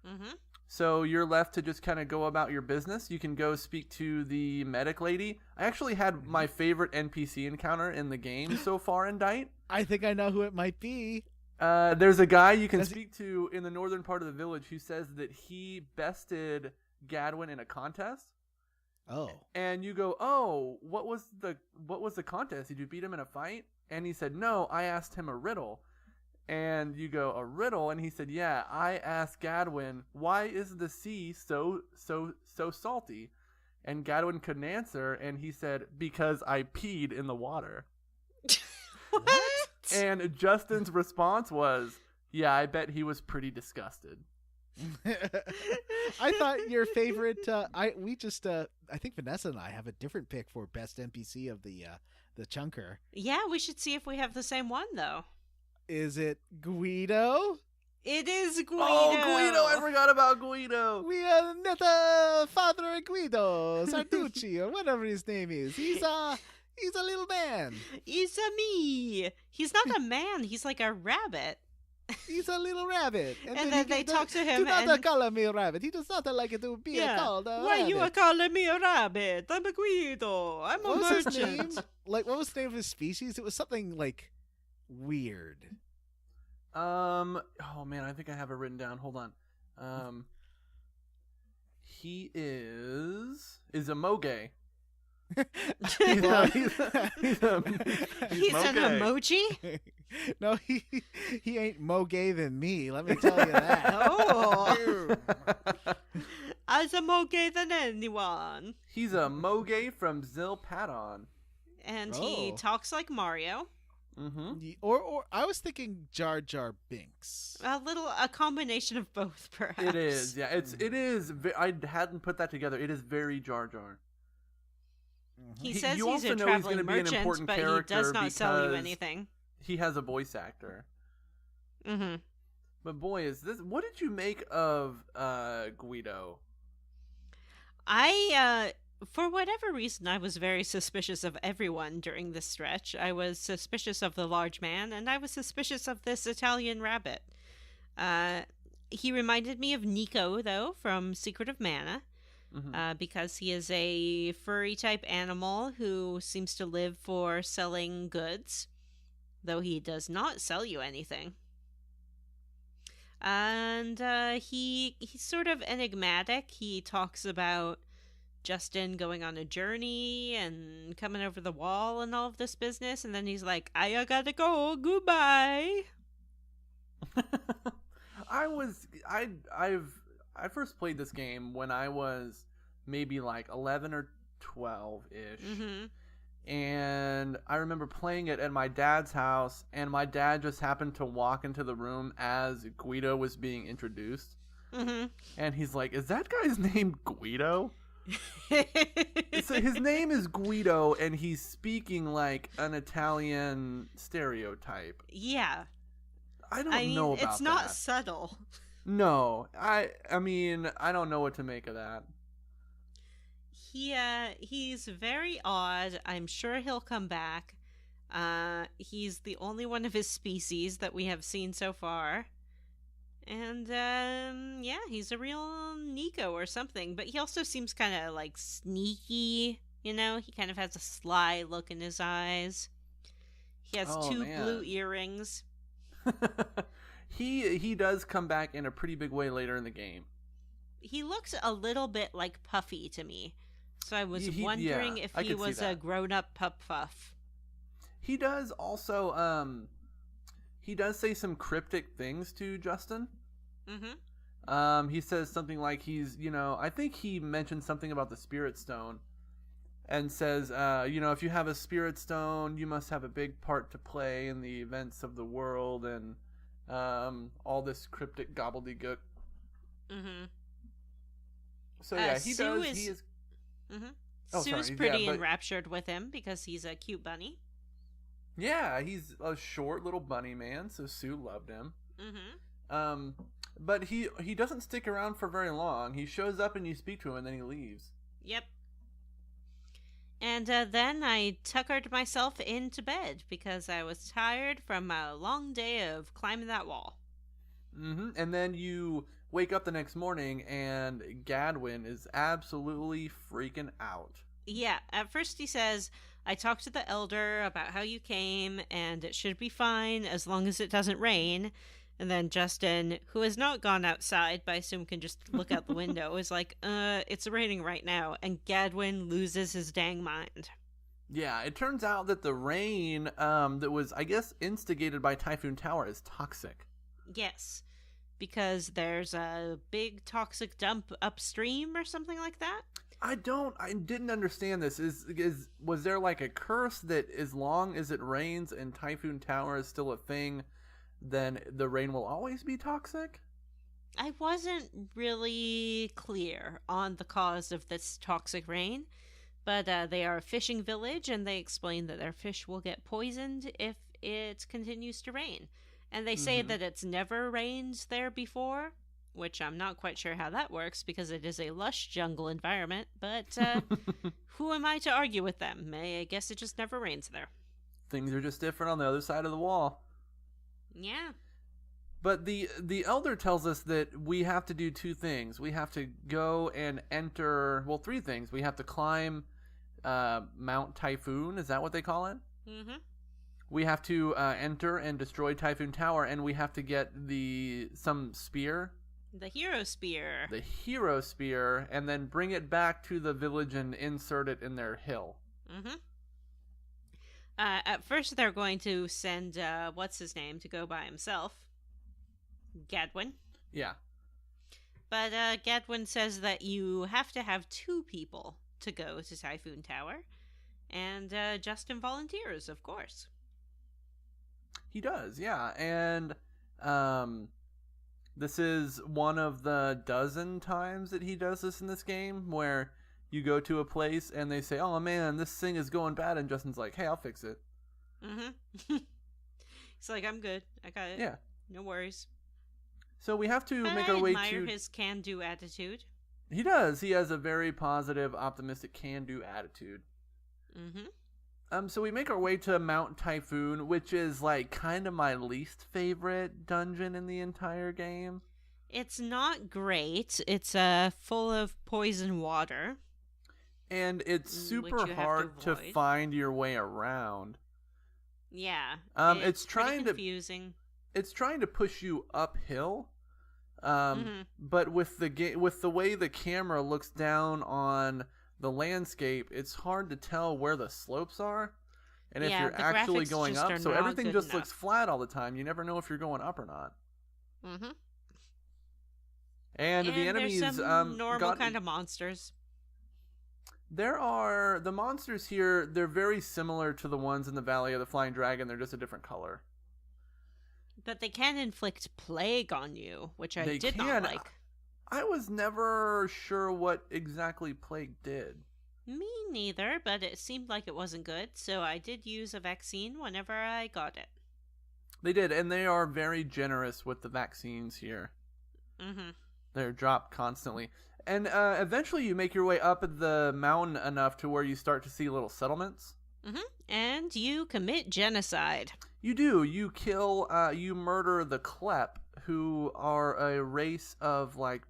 Mm-hmm. So you're left to just kind of go about your business. You can go speak to the medic lady. I actually had my favorite NPC encounter in the game so far in Dite. I think I know who it might be. There's a guy you can Does he- speak to in the northern part of the village who says that he bested Gadwin in a contest. Oh. And you go, "Oh, what was the contest? Did you beat him in a fight?" And he said, "No, I asked him a riddle." And you go, "A riddle?" And he said, "Yeah, I asked Gadwin, why is the sea so salty?" And Gadwin couldn't answer, and he said, "Because I peed in the water." What? And Justin's response was, "Yeah, I bet he was pretty disgusted." I thought your favorite. I think Vanessa and I have a different pick for best NPC of the chunker. Yeah, we should see if we have the same one, though. Is it Guido? It is Guido. Oh, Guido! I forgot about Guido. We met Father Guido Sarducci or whatever his name is. He's a little man. He's a me. He's not a man. He's like a rabbit. He's a little rabbit. And then they talk to him. Do not call me a rabbit. He does not like it to be called a Why rabbit. you are calling me a rabbit? I'm a Guido. I'm a What was his name? merchant. Like, what was the name of his species? It was something like weird. Oh man, I think I have it written down. Hold on. He is a moge. He's an emoji? No, he ain't more gay than me. Let me tell you that. Oh. As a more gay than anyone. He's a moge from Zilpadon. And he talks like Mario. Mm-hmm. Or I was thinking Jar Jar Binks. A combination of both, perhaps. It is, yeah. It is. I hadn't put that together. It is very Jar Jar. He says you he's also a know he's traveling gonna be an merchant, important but he character does not sell you because anything. He has a voice actor. Mm-hmm. But boy, is this... What did you make of Guido? For whatever reason, I was very suspicious of everyone during this stretch. I was suspicious of the large man, and I was suspicious of this Italian rabbit. He reminded me of Nico, though, from Secret of Mana, because he is a furry type animal who seems to live for selling goods, though he does not sell you anything. And he's sort of enigmatic. He talks about Justin going on a journey and coming over the wall and all of this business, and then he's like, I gotta go, goodbye. I first played this game when I was maybe like 11 or 12-ish. And I remember playing it at my dad's house, and my dad just happened to walk into the room as Guido was being introduced. And he's like, is that guy's name Guido? So his name is Guido, and he's speaking like an Italian stereotype. Yeah. I don't know about that. It's not subtle. No. I mean, I don't know what to make of that. He's very odd. I'm sure he'll come back. He's the only one of his species that we have seen so far. And, yeah, he's a real Nico or something. But he also seems kind of, like, sneaky, you know? He kind of has a sly look in his eyes. He has two blue earrings. He does come back in a pretty big way later in the game. He looks a little bit like Puffy to me. So I was wondering if he was a grown-up Puff. He does also, he does say some cryptic things to Justin. He says something like I think he mentioned something about the Spirit Stone and says, if you have a Spirit Stone, you must have a big part to play in the events of the world and all this cryptic gobbledygook. So yeah, he does. He is. Sue's pretty enraptured with him because he's a cute bunny. Yeah, he's a short little bunny man, so Sue loved him. But he doesn't stick around for very long. He shows up and you speak to him, and then he leaves. Yep. And then I tuckered myself into bed because I was tired from a long day of climbing that wall. And then you wake up the next morning, and Gadwin is absolutely freaking out. Yeah, at first he says, I talked to the elder about how you came, and it should be fine as long as it doesn't rain. And then Justin, who has not gone outside, but I assume can just look out the window, is like, it's raining right now. And Gadwin loses his dang mind. Yeah, it turns out that the rain that was, I guess, instigated by Typhoon Tower is toxic. Yes, because there's a big toxic dump upstream or something like that. I didn't understand this. Was there like a curse that as long as it rains and Typhoon Tower is still a thing, then the rain will always be toxic? I wasn't really clear on the cause of this toxic rain, but they are a fishing village, and they explain that their fish will get poisoned if it continues to rain. And they say Mm-hmm. that it's never rained there before, which I'm not quite sure how that works because it is a lush jungle environment, but who am I to argue with them? I guess it just never rains there. Things are just different on the other side of the wall. Yeah. But the elder tells us that we have to do two things. We have to go and enter, well, three things. We have to climb Mount Typhoon. Is that what they call it? Mm-hmm. We have to enter and destroy Typhoon Tower, and we have to get some spear, The hero spear. the hero spear, and then bring it back to the village and insert it in their hill. Mm-hmm. At first, they're going to send, what's his name, to go by himself. Gadwin. Yeah. But Gadwin says that you have to have two people to go to Typhoon Tower. And Justin volunteers, of course. He does, yeah. And this is one of the dozen times that he does this in this game, where you go to a place and they say, oh man, this thing is going bad, and Justin's like, hey, I'll fix it. Mm-hmm. He's like, I'm good. I got it. Yeah. No worries. So we have to But make I our way admire to... his can-do attitude. He does. He has a very positive, optimistic, can-do attitude. Mm-hmm. So we make our way to Mount Typhoon, which is like kind of my least favorite dungeon in the entire game. It's not great. It's full of poison water. And it's Which super you have to hard to avoid. find your way around. Yeah. It's pretty trying to confusing. it's trying to push you uphill. Mhm. But with the way the camera looks down on the landscape, it's hard to tell where the slopes are. And if Yeah, you're the actually graphics going just up, are so not everything good just enough. looks flat all the time. You never know if you're going up or not. Mm-hmm. And the enemies there's some normal got kind of monsters. There are the monsters here. They're very similar to the ones in the Valley of the Flying Dragon. They're just a different color. But they can inflict plague on you, which I They did can. not like. I was never sure what exactly plague did. Me neither, but it seemed like it wasn't good, so I did use a vaccine whenever I got it. They did, and they are very generous with the vaccines here. Mm-hmm. They're dropped constantly. And eventually you make your way up the mountain enough to where you start to see little settlements. Mm-hmm. And you commit genocide. You do. You kill, you murder the Klep, who are a race of, like,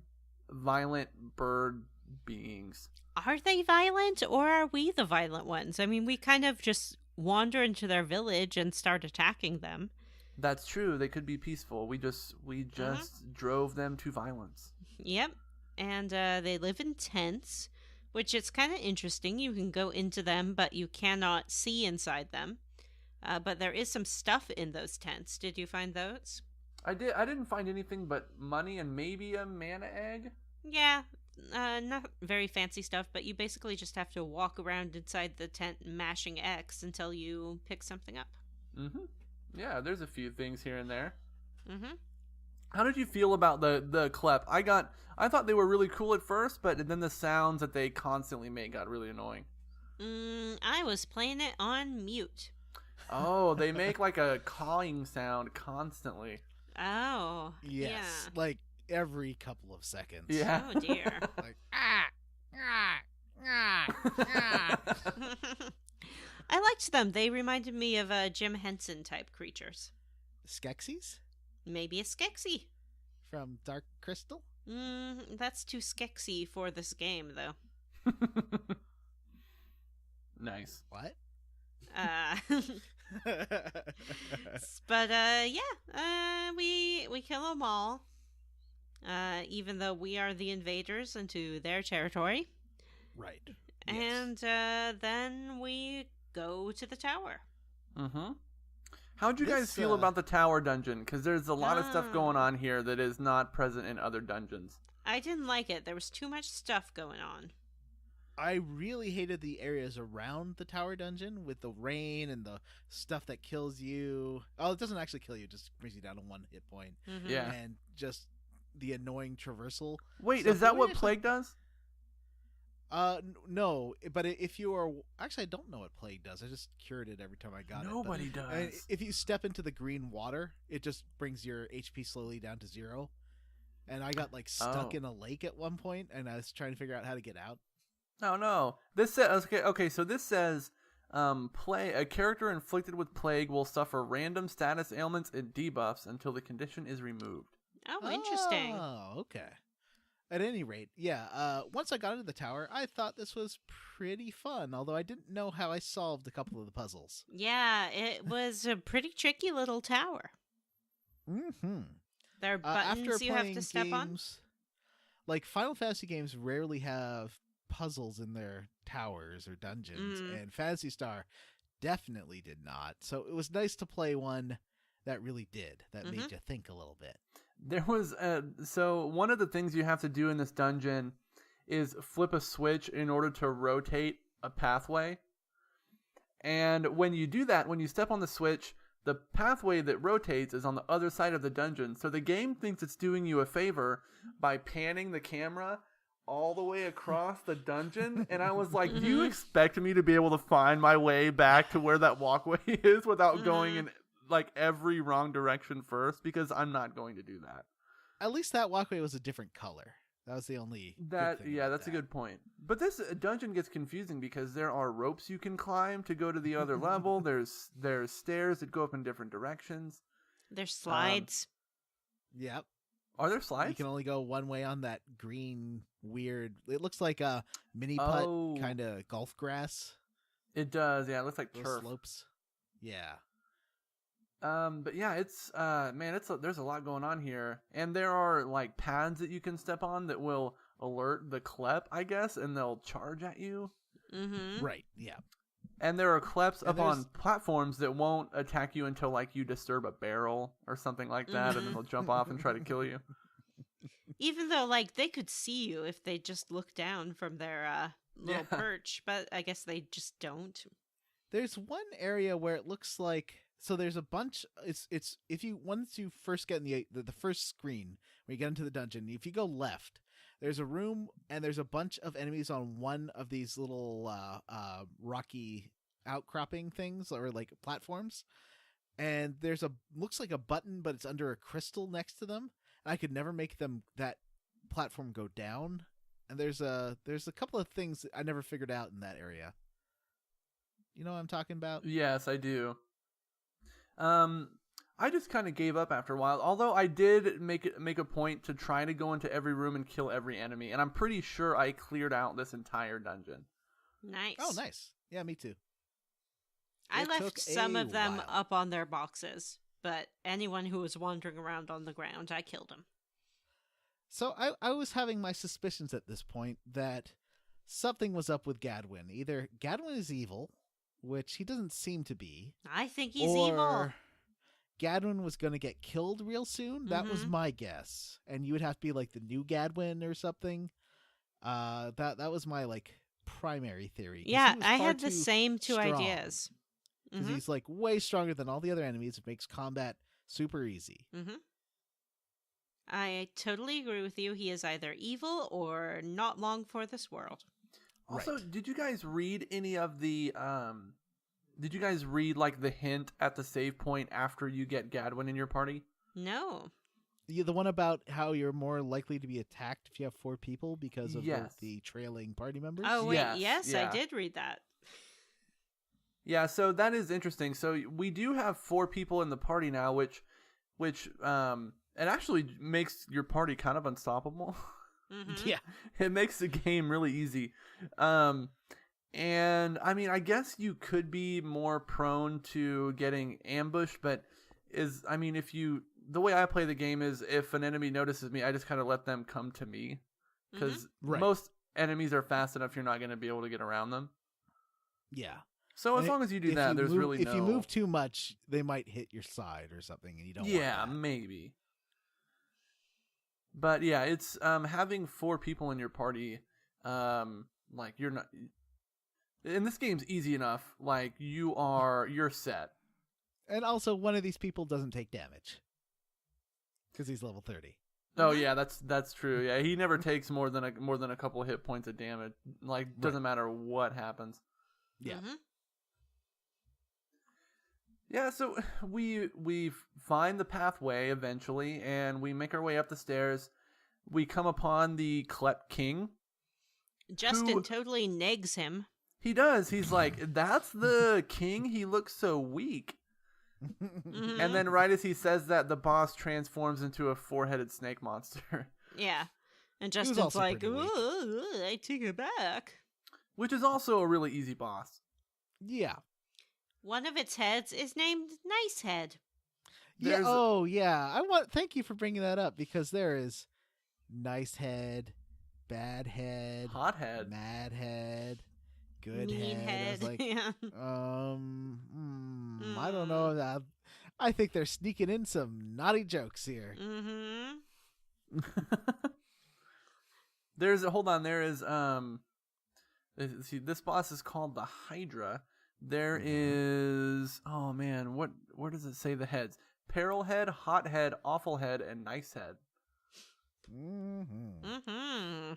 violent bird beings. Are they violent, or are we the violent ones? I mean, we kind of just wander into their village and start attacking them. That's true. They could be peaceful. We just drove them to violence. Yep. And they live in tents, which is kind of interesting. You can go into them, but you cannot see inside them. But there is some stuff in those tents. Did you find those? I didn't find anything but money and maybe a mana egg. Yeah, not very fancy stuff, but you basically just have to walk around inside the tent mashing X until you pick something up. Mm-hmm. Yeah, there's a few things here and there. Mm-hmm. How did you feel about the Klep? I thought they were really cool at first, but then the sounds that they constantly make got really annoying. I was playing it on mute. Oh, they make like a cawing sound constantly. Oh, Yes, like every couple of seconds. Yeah. Oh dear. Like ah. I liked them. They reminded me of Jim Henson type creatures. Skeksis Maybe a Skeksis. from Dark Crystal. That's too Skeksis for this game, though. Nice. What? But we kill them all. Even though we are the invaders into their territory. Right. And then we go to the tower. Mm-hmm. How'd you guys This, feel about the tower dungeon? Because there's a lot of stuff going on here that is not present in other dungeons. I didn't like it. There was too much stuff going on. I really hated the areas around the tower dungeon with the rain and the stuff that kills you. Oh, it doesn't actually kill you; it just brings you down to 1 hit point. Mhm. Yeah. And just the annoying traversal. Wait, stuff. is that We what actually- plague does? No, but if you are actually, I don't know what plague does. I just cured it every time I got Nobody it. But, does. if you step into the green water, it just brings your HP slowly down to 0. And I got like stuck in a lake at one point, and I was trying to figure out how to get out. Oh no! This says okay. So this says, a character inflicted with plague will suffer random status ailments and debuffs until the condition is removed. Oh, interesting. Oh, okay. At any rate, yeah. Once I got into the tower, I thought this was pretty fun. Although I didn't know how I solved a couple of the puzzles. Yeah, it was a pretty tricky little tower. Mm-hmm. There are buttons you have to step on. Like Final Fantasy games rarely have puzzles in their towers or dungeons, and Phantasy Star definitely did not. So it was nice to play one that really did, that made you think a little bit. There was so one of the things you have to do in this dungeon is flip a switch in order to rotate a pathway. And when you do that, when you step on the switch, the pathway that rotates is on the other side of the dungeon. So the game thinks it's doing you a favor by panning the camera all the way across the dungeon. And I was like, do you expect me to be able to find my way back to where that walkway is without going in like every wrong direction first? Because I'm not going to do that. At least that walkway was a different color. That was the only That good thing yeah, about that's a good point. But this dungeon gets confusing because there are ropes you can climb to go to the other level. There's stairs that go up in different directions. There's slides. Yep. Are there slides? You can only go one way on that green weird. It looks like a mini putt kind of golf grass. It does. Yeah, it looks like Those turf. slopes. Yeah. But yeah, it's man, there's a lot going on here, and there are like pads that you can step on that will alert the klep, I guess, and they'll charge at you. Right. Yeah. And there are kleps up on platforms that won't attack you until like you disturb a barrel or something like that, and then they'll jump off and try to kill you. Even though, like, they could see you if they just look down from their little perch, but I guess they just don't. There's one area where it looks like. So there's a bunch. It's if you once you first get in the first screen when you get into the dungeon, if you go left, there's a room and there's a bunch of enemies on one of these little rocky outcropping things or like platforms, and there's looks like a button, but it's under a crystal next to them. And I could never make that platform go down. And there's a couple of things that I never figured out in that area. You know what I'm talking about? Yes, I do. I just kind of gave up after a while, although I did make a point to try to go into every room and kill every enemy, and I'm pretty sure I cleared out this entire dungeon. Nice. Oh, nice. Yeah, me too. I It left took some a of them while. up on their boxes, but anyone who was wandering around on the ground, I killed him. So I was having my suspicions at this point that something was up with Gadwin. Either Gadwin is evil, which he doesn't seem to be, I think he's or evil. Gadwin was going to get killed real soon. That was my guess, and you would have to be like the new Gadwin or something. That was my like primary theory. 'Cause Yeah, he was I far had the too same two strong, ideas. 'cause he's like way stronger than all the other enemies. It makes combat super easy. I totally agree with you. He is either evil or not long for this world. Also, Right. did you guys read any of the did you guys read like the hint at the save point after you get Gadwin in your party? No. The one about how you're more likely to be attacked if you have 4 people because of Yes. the trailing party members. Oh, wait. Yes, I yeah. did read that. Yeah, so that is interesting. So we do have 4 people in the party now, which it actually makes your party kind of unstoppable. Yeah. It makes the game really easy. And I mean, I guess you could be more prone to getting ambushed, but the way I play the game is if an enemy notices me, I just kind of let them come to me, because Right. most enemies are fast enough you're not going to be able to get around them. Yeah. So as And long as you do if that, you there's move- really if no... you move too much, they might hit your side or something, and you don't want Yeah, that. maybe. But yeah, it's having 4 people in your party, like you're not... And this game's easy enough. Like you're set. And also, one of these people doesn't take damage because he's level 30. Oh yeah, that's true. Yeah, he never takes more than a couple hit points of damage. Like doesn't matter what happens. Yeah. Mm-hmm. Yeah, so we find the pathway eventually, and we make our way up the stairs. We come upon the Klep King. Justin totally negs him. He does. He's like, "That's the king. He looks so weak." Mhm. And then right as he says that, the boss transforms into a four-headed snake monster. Yeah. And was Justin's also like, pretty weak. "Ooh, I take it back." Which is also a really easy boss. Yeah. One of its heads is named Nice Head. Yeah. There's- Oh, yeah. Thank you for bringing that up because there is nice head, bad head, Hothead. mad head, good Mean head. I was Head. like, Yeah. I don't know. I think they're sneaking in some naughty jokes here. Mm-hmm. See, this boss is called the Hydra. There is, oh man, where does it say the heads? Peril Head, Hot Head, Awful Head, and Nice Head. Mm-hmm. Mm-hmm.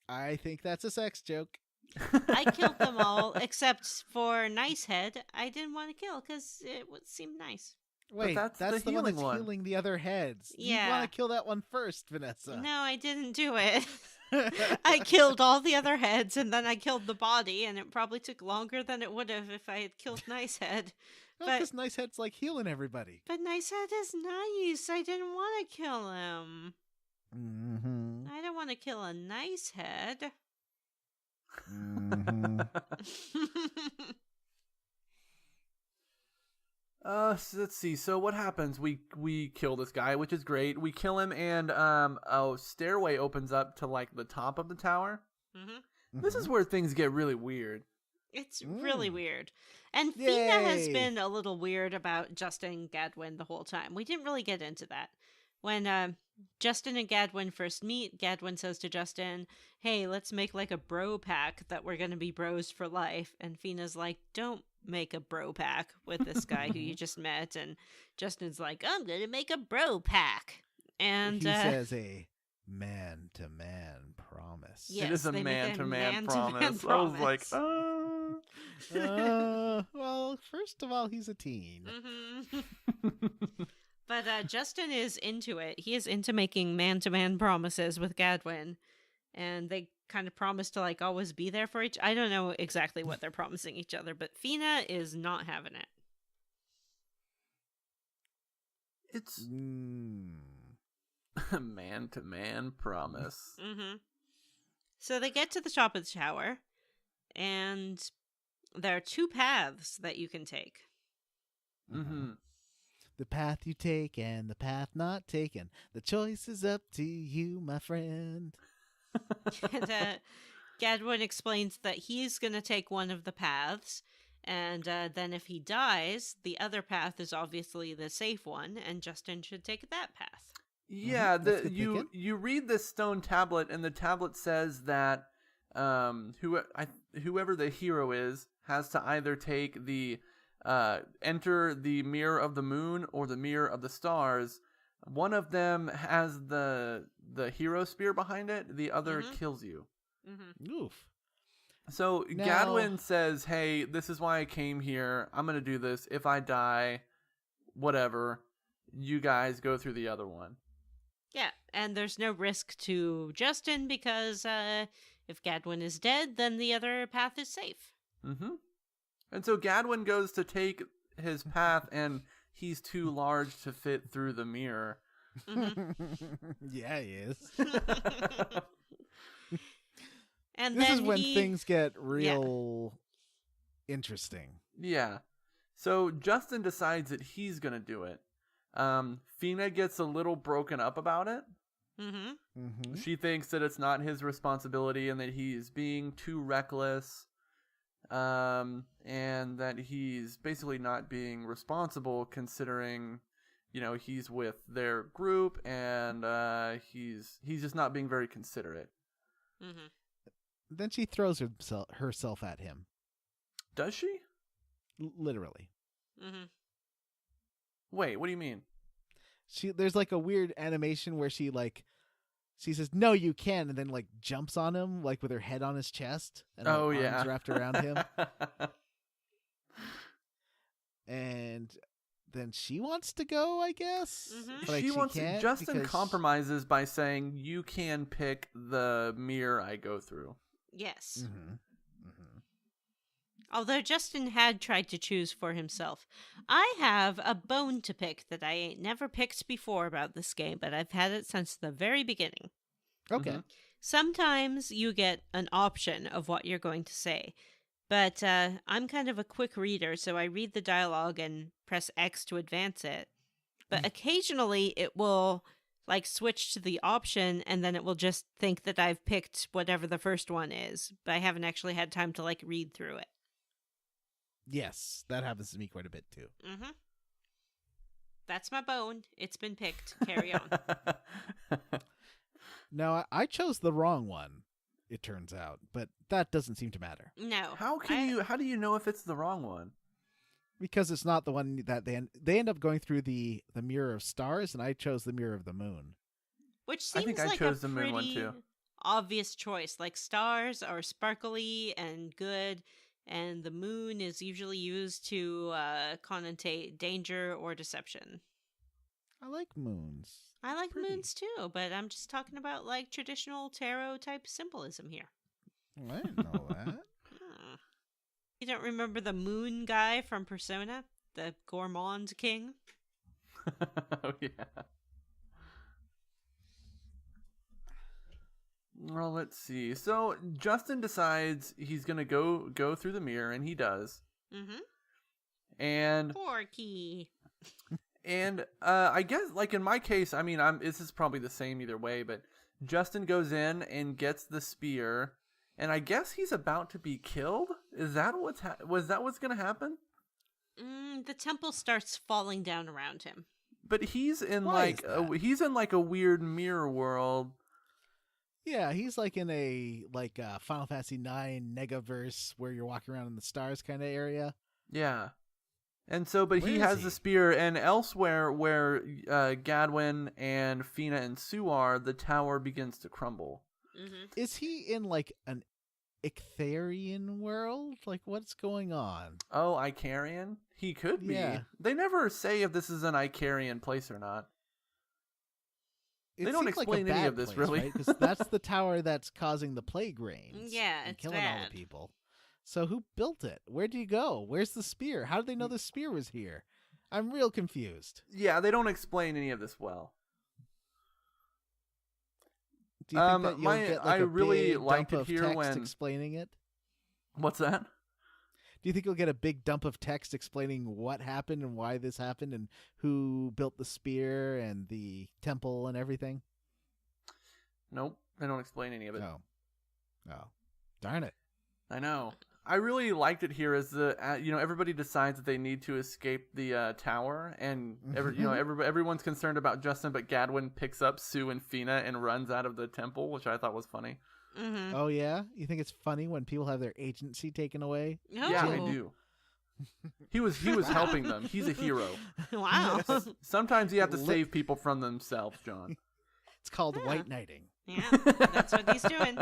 I think that's a sex joke. I killed them all except for Nice Head. I didn't want to kill because it seemed nice. Wait, that's the the one healing that's one. healing the other heads. Yeah. You want to kill that one first, Vanessa. No, I didn't do it. I killed all the other heads and then I killed the body, and it probably took longer than it would have if I had killed Nice Head. Because Nice Head's like healing everybody. But Nice Head is nice. I didn't want to kill him. Mm-hmm. I don't want to kill a Nice Head. Mm-hmm. So let's see. So what happens? We kill this guy, which is great. We kill him, and a stairway opens up to like the top of the tower. Mm-hmm. This is where things get really weird. It's really Mm. weird. And Feena has Yay. been a little weird about Justin and Gadwin the whole time. We didn't really get into that. When Justin and Gadwin first meet, Gadwin says to Justin, "Hey, let's make like a bro pack that we're going to be bros for life." And Feena's like, "Don't make a bro pack with this guy who you just met." And Justin's like, "I'm going to make a bro pack." And he says a man-to-man promise. Yes, it is a they make a man-to-man man-to-man promise. I was like, Well, first of all, he's a teen. Mhm. But Justin is into it. He is into making man-to-man promises with Gadwin. And they kind of promise to like always be there for each. I don't know exactly what they're promising each other, but Feena is not having it. It's Mm. a man-to-man promise. Mm-hmm. So they get to the top of the tower, and there are two paths that you can take. Mm-hmm. The path you take and the path not taken. The choice is up to you, my friend. And Gadwin explains that he's going to take one of the paths, and then if he dies, the other path is obviously the safe one, and Justin should take that path. Yeah, That's good thinking. you read this stone tablet, and the tablet says that whoever the hero is has to either take the enter the mirror of the moon or the mirror of the stars. One of them has the hero spear behind it. The other Mhm. kills you. Mm-hmm. Oof. So Now- Gadwin says, "Hey, this is why I came here. I'm gonna do this. If I die, whatever. You guys go through the other one." Yeah, and there's no risk to Justin because if Gadwin is dead, then the other path is safe. Mm-hmm. And so Gadwin goes to take his path, and he's too large to fit through the mirror. Yeah, he is. And This then is when he... things get real interesting. Yeah. So Justin decides that he's gonna do it. Feena gets a little broken up about it. Mm-hmm. Mm-hmm. She thinks that it's not his responsibility and that he's being too reckless. And that he's basically not being responsible considering, he's with their group and he's just not being very considerate. Mm-hmm. Then she throws herself at him. Does she? Literally. Mm-hmm. Wait, what do you mean? There's like a weird animation where she says, "No, you can," and then like jumps on him like with her head on his chest and like, arms wrapped around him. And then she wants to go, I guess. Mhm. But, she wants. can't Justin because compromises by saying, "You can pick the mirror I go through." Yes. Mhm. Although Justin had tried to choose for himself. I have a bone to pick that I ain't never picked before about this game, but I've had it since the very beginning. Okay. Mhm. Sometimes you get an option of what you're going to say, but I'm kind of a quick reader, so I read the dialogue and press X to advance it. But occasionally it will like switch to the option and then it will just think that I've picked whatever the first one is, but I haven't actually had time to like read through it. Yes, that happens to me quite a bit too. Mm-hmm. That's my bone. It's been picked. Carry on. Now, I chose the wrong one, it turns out, but that doesn't seem to matter No. How do you know if it's the wrong one? because it's not the one that they end up going through the mirror of stars, and I chose the mirror of the moon. Which I seems think I like chose a the moon one, pretty too. obvious choice. Like stars are sparkly and good, and the moon is usually used to connotate danger or deception. I like moons. I like Pretty. moons too, but I'm just talking about like traditional tarot type symbolism here. I didn't know that. Hmm. You don't remember the moon guy from Persona? The gourmand king? Oh yeah. Well, let's see. So Justin decides he's gonna go through the mirror, and he does. Mm-hmm. And Porky. I guess, like in my case, I mean, this is probably the same either way, but Justin goes in and gets the spear, and I guess he's about to be killed. Is that was that what's gonna happen? The temple starts falling down around him. But he's in Why is that? he's in like a weird mirror world. Yeah, he's like in a Final Fantasy IX Negaverse where you're walking around in the stars kind of area. Yeah. And so, but Where he is has he? the spear, and elsewhere where Gadwin and Feena and Sue are, the tower begins to crumble. Mm-hmm. Is he in like an Ictharian world? Like, what's going on? Oh, Icarian? He could be. Yeah. They never say if this is an Icarian place or not. It They don't seems like a explain any bad of this, place, really. right? Because that's the tower that's causing the plague rains. Yeah, and it's killing all bad. the people. So who built it? Where did you go? Where's the spear? How did they know the spear was here? I'm real confused. Yeah, they don't explain any of this well. Do you think that you'll get like I a really big liked dump it of here text when... explaining it? What's that? Do you think you'll get a big dump of text explaining what happened and why this happened and who built the spear and the temple and everything? Nope, they don't explain any of it. No. Oh. Darn it. I know. I really liked it here as everybody decides that they need to escape the tower, and everyone's concerned about Justin, but Gadwin picks up Sue and Feena and runs out of the temple, which I thought was funny. Mm-hmm. Oh, yeah? You think it's funny when people have their agency taken away? No. Yeah, I do. He was helping them. He's a hero. Wow. Sometimes you have to save people from themselves, John. It's called Yeah. white knighting. Yeah, that's what he's doing.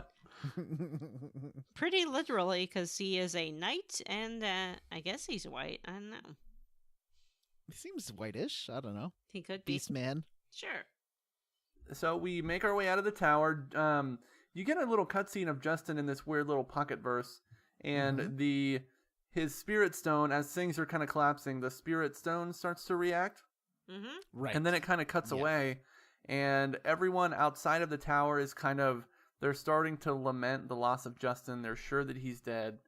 Pretty literally, because he is a knight, and I guess he's white. I don't know. He seems whitish. I don't know. He could be. Beast man. Sure. So we make our way out of the tower. You get a little cutscene of Justin in this weird little pocket verse, and his spirit stone, as things are kind of collapsing, the spirit stone starts to react. Mm-hmm. Right. And then it kind of cuts away, and everyone outside of the tower is they're starting to lament the loss of Justin. They're sure that he's dead.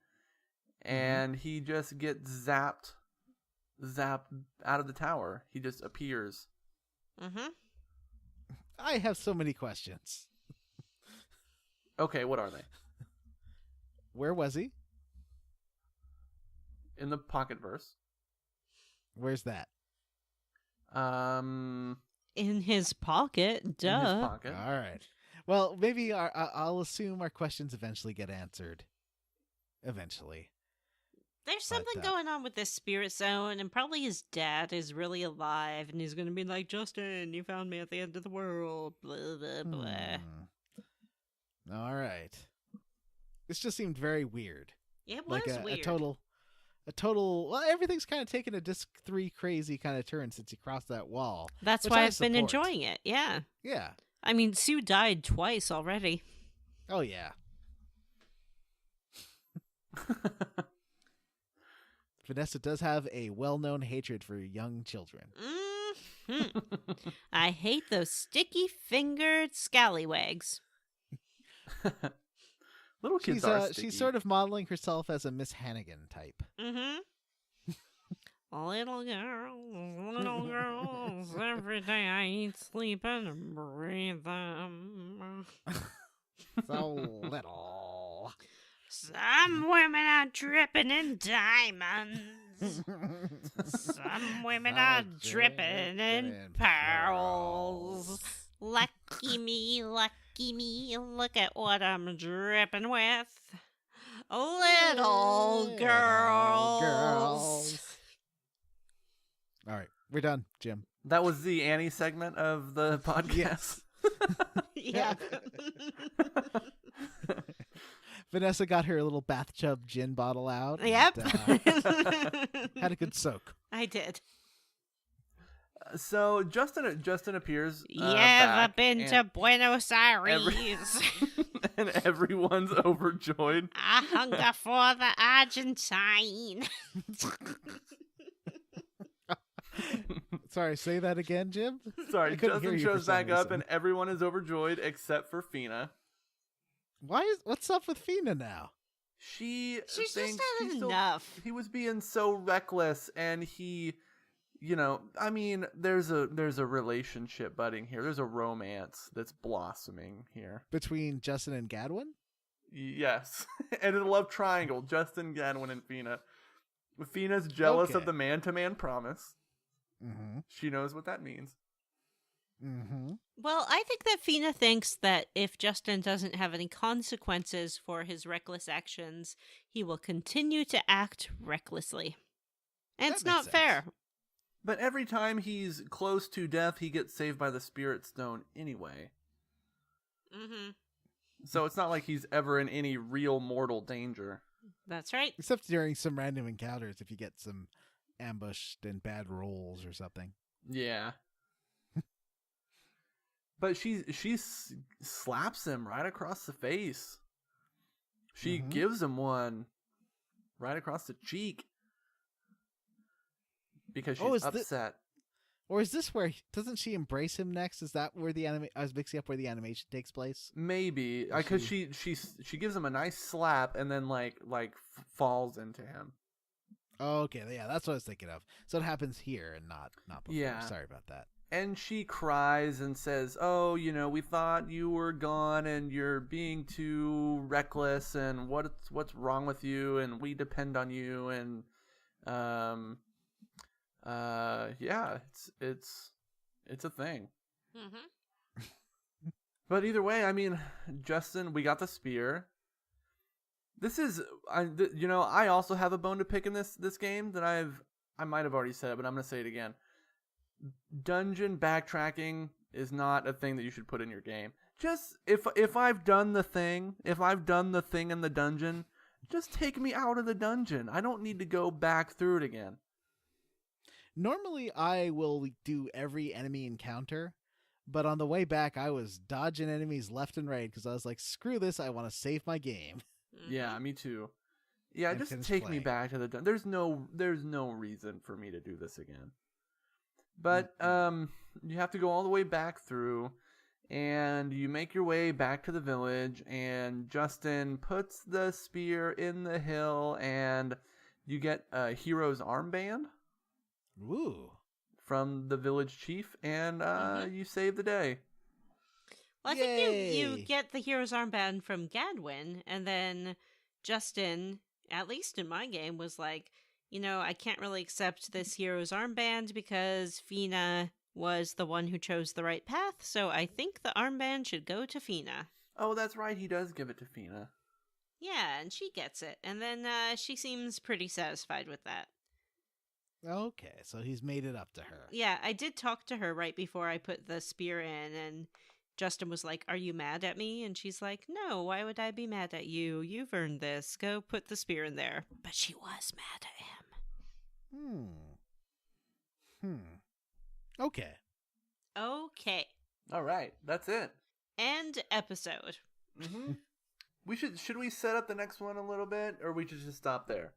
And he just gets zapped out of the tower. He just appears. Mm-hmm. I have so many questions. Okay, what are they? Where was he? In the pocket verse. Where's that? In his pocket, duh. In his pocket. All right. Well, maybe I'll assume our questions eventually get answered. Eventually. There's something going on with this spirit zone, and probably his dad is really alive, and he's gonna be like, Justin, you found me at the end of the world, blah, blah, blah. All right. This just seemed very weird. It was weird. A total, well, everything's kind of taken a Disc 3 crazy kind of turn since he crossed that wall. That's why I've been enjoying it, yeah. Yeah. I mean, Sue died twice already. Oh, yeah. Vanessa does have a well-known hatred for young children. Mm-hmm. I hate those sticky-fingered scallywags. Little kids are sticky. She's sort of modeling herself as a Miss Hannigan type. Mm-hmm. Little girls, every day I eat, sleep, and breathe them. So little. Some women are dripping in diamonds. Some women are dripping in pearls. Lucky me, look at what I'm dripping with. Little girls. All right, we're done, Jim. That was the Annie segment of the podcast. Yeah. Vanessa got her little bathtub gin bottle out. Yep. And, had a good soak. I did. So Justin appears. I've been to Buenos Aires. And everyone's overjoyed. I hunger for the Argentine. Sorry, say that again, Jim. Sorry, Justin shows back up, and everyone is overjoyed except for Feena. What's up with Feena now? She's just had enough. He was being so reckless, and he, I mean, there's a relationship budding here. There's a romance that's blossoming here between Justin and Gadwin. Yes, and a love triangle: Justin, Gadwin, and Feena. Feena's jealous of the man-to-man promise. Mm-hmm. She knows what that means. Mm-hmm. Well, I think that Feena thinks that if Justin doesn't have any consequences for his reckless actions, he will continue to act recklessly. And it's not fair. But every time he's close to death, he gets saved by the Spirit Stone anyway. Mm-hmm. So it's not like he's ever in any real mortal danger. That's right. Except during some random encounters if you get some ambushed and bad rolls or something. Yeah. But she slaps him right across the face. She gives him one right across the cheek. Because she's upset. Or is this where doesn't she embrace him next? Is that where I was mixing up where the animation takes place? Maybe because she gives him a nice slap and then like falls into him. Okay, yeah, that's what I was thinking of. So it happens here and not before. Yeah. Sorry about that. And she cries and says, "Oh, we thought you were gone and you're being too reckless and what's wrong with you and we depend on you and yeah, it's a thing." Mm-hmm. But either way, I mean, Justin, we got the spear. This is, I also have a bone to pick in this game that I might have already said it, but I'm going to say it again. Dungeon backtracking is not a thing that you should put in your game. Just, if I've done the thing in the dungeon, just take me out of the dungeon. I don't need to go back through it again. Normally, I will do every enemy encounter, but on the way back, I was dodging enemies left and right because I was like, screw this, I want to save my game. Yeah, me too. Yeah, just take me back to the dungeon. There's no reason for me to do this again. But you have to go all the way back through, and you make your way back to the village, and Justin puts the spear in the hill, and you get a hero's armband. Ooh. From the village chief, and you save the day. Well, I think you get the hero's armband from Gadwin, and then Justin, at least in my game, was like, I can't really accept this hero's armband because Feena was the one who chose the right path, so I think the armband should go to Feena. Oh, that's right, he does give it to Feena. Yeah, and she gets it. And then she seems pretty satisfied with that. Okay, so he's made it up to her. Yeah, I did talk to her right before I put the spear in, and Justin was like, "Are you mad at me?" And she's like, "No, why would I be mad at you? You've earned this. Go put the spear in there." But she was mad at him. Okay. Okay. All right, that's it. End episode. Mm-hmm. Should we set up the next one a little bit, or we should just stop there?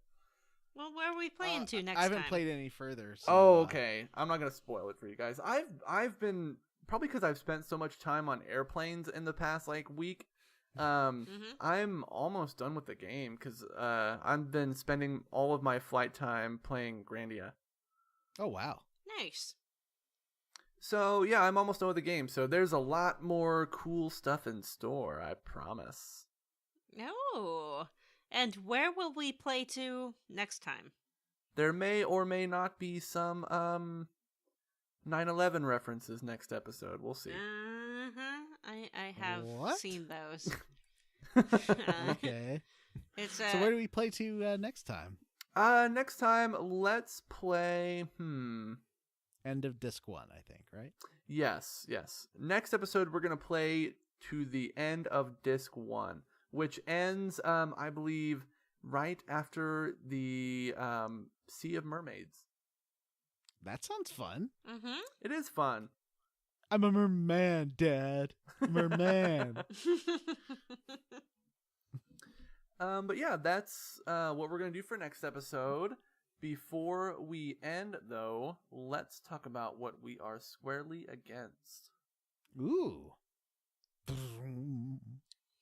Well, where are we playing to next I haven't time? played any further. So, Oh, okay. I'm not gonna spoil it for you guys. I've been probably because I've spent so much time on airplanes in the past week. I'm almost done with the game because I've been spending all of my flight time playing Grandia. Oh, wow. Nice. So yeah, I'm almost done with the game. So there's a lot more cool stuff in store. I promise. Oh. And where will we play to next time? There may or may not be some 9/11 references next episode. We'll see. I have What? seen those. Okay. It's So where do we play to next time? Next time, let's play. End of disc 1, I think, right? Yes. Next episode, we're gonna play to the end of disc 1, which ends, I believe, right after the Sea of Mermaids. That sounds fun. Mm-hmm. It is fun. I'm a merman, Dad. Merman. But yeah, that's what we're gonna do for next episode. Before we end, though, let's talk about what we are squarely against. Ooh.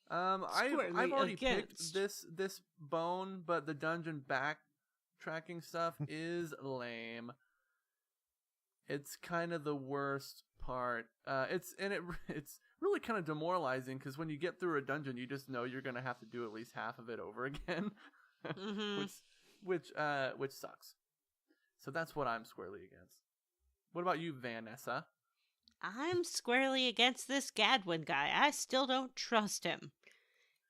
I've already against. picked this bone, but the dungeon backtracking stuff is lame. It's kind of the worst part. It's really kind of demoralizing because when you get through a dungeon, you just know you're gonna have to do at least half of it over again, which sucks. So that's what I'm squarely against. What about you, Vanessa? I'm squarely against this Gadwin guy. I still don't trust him.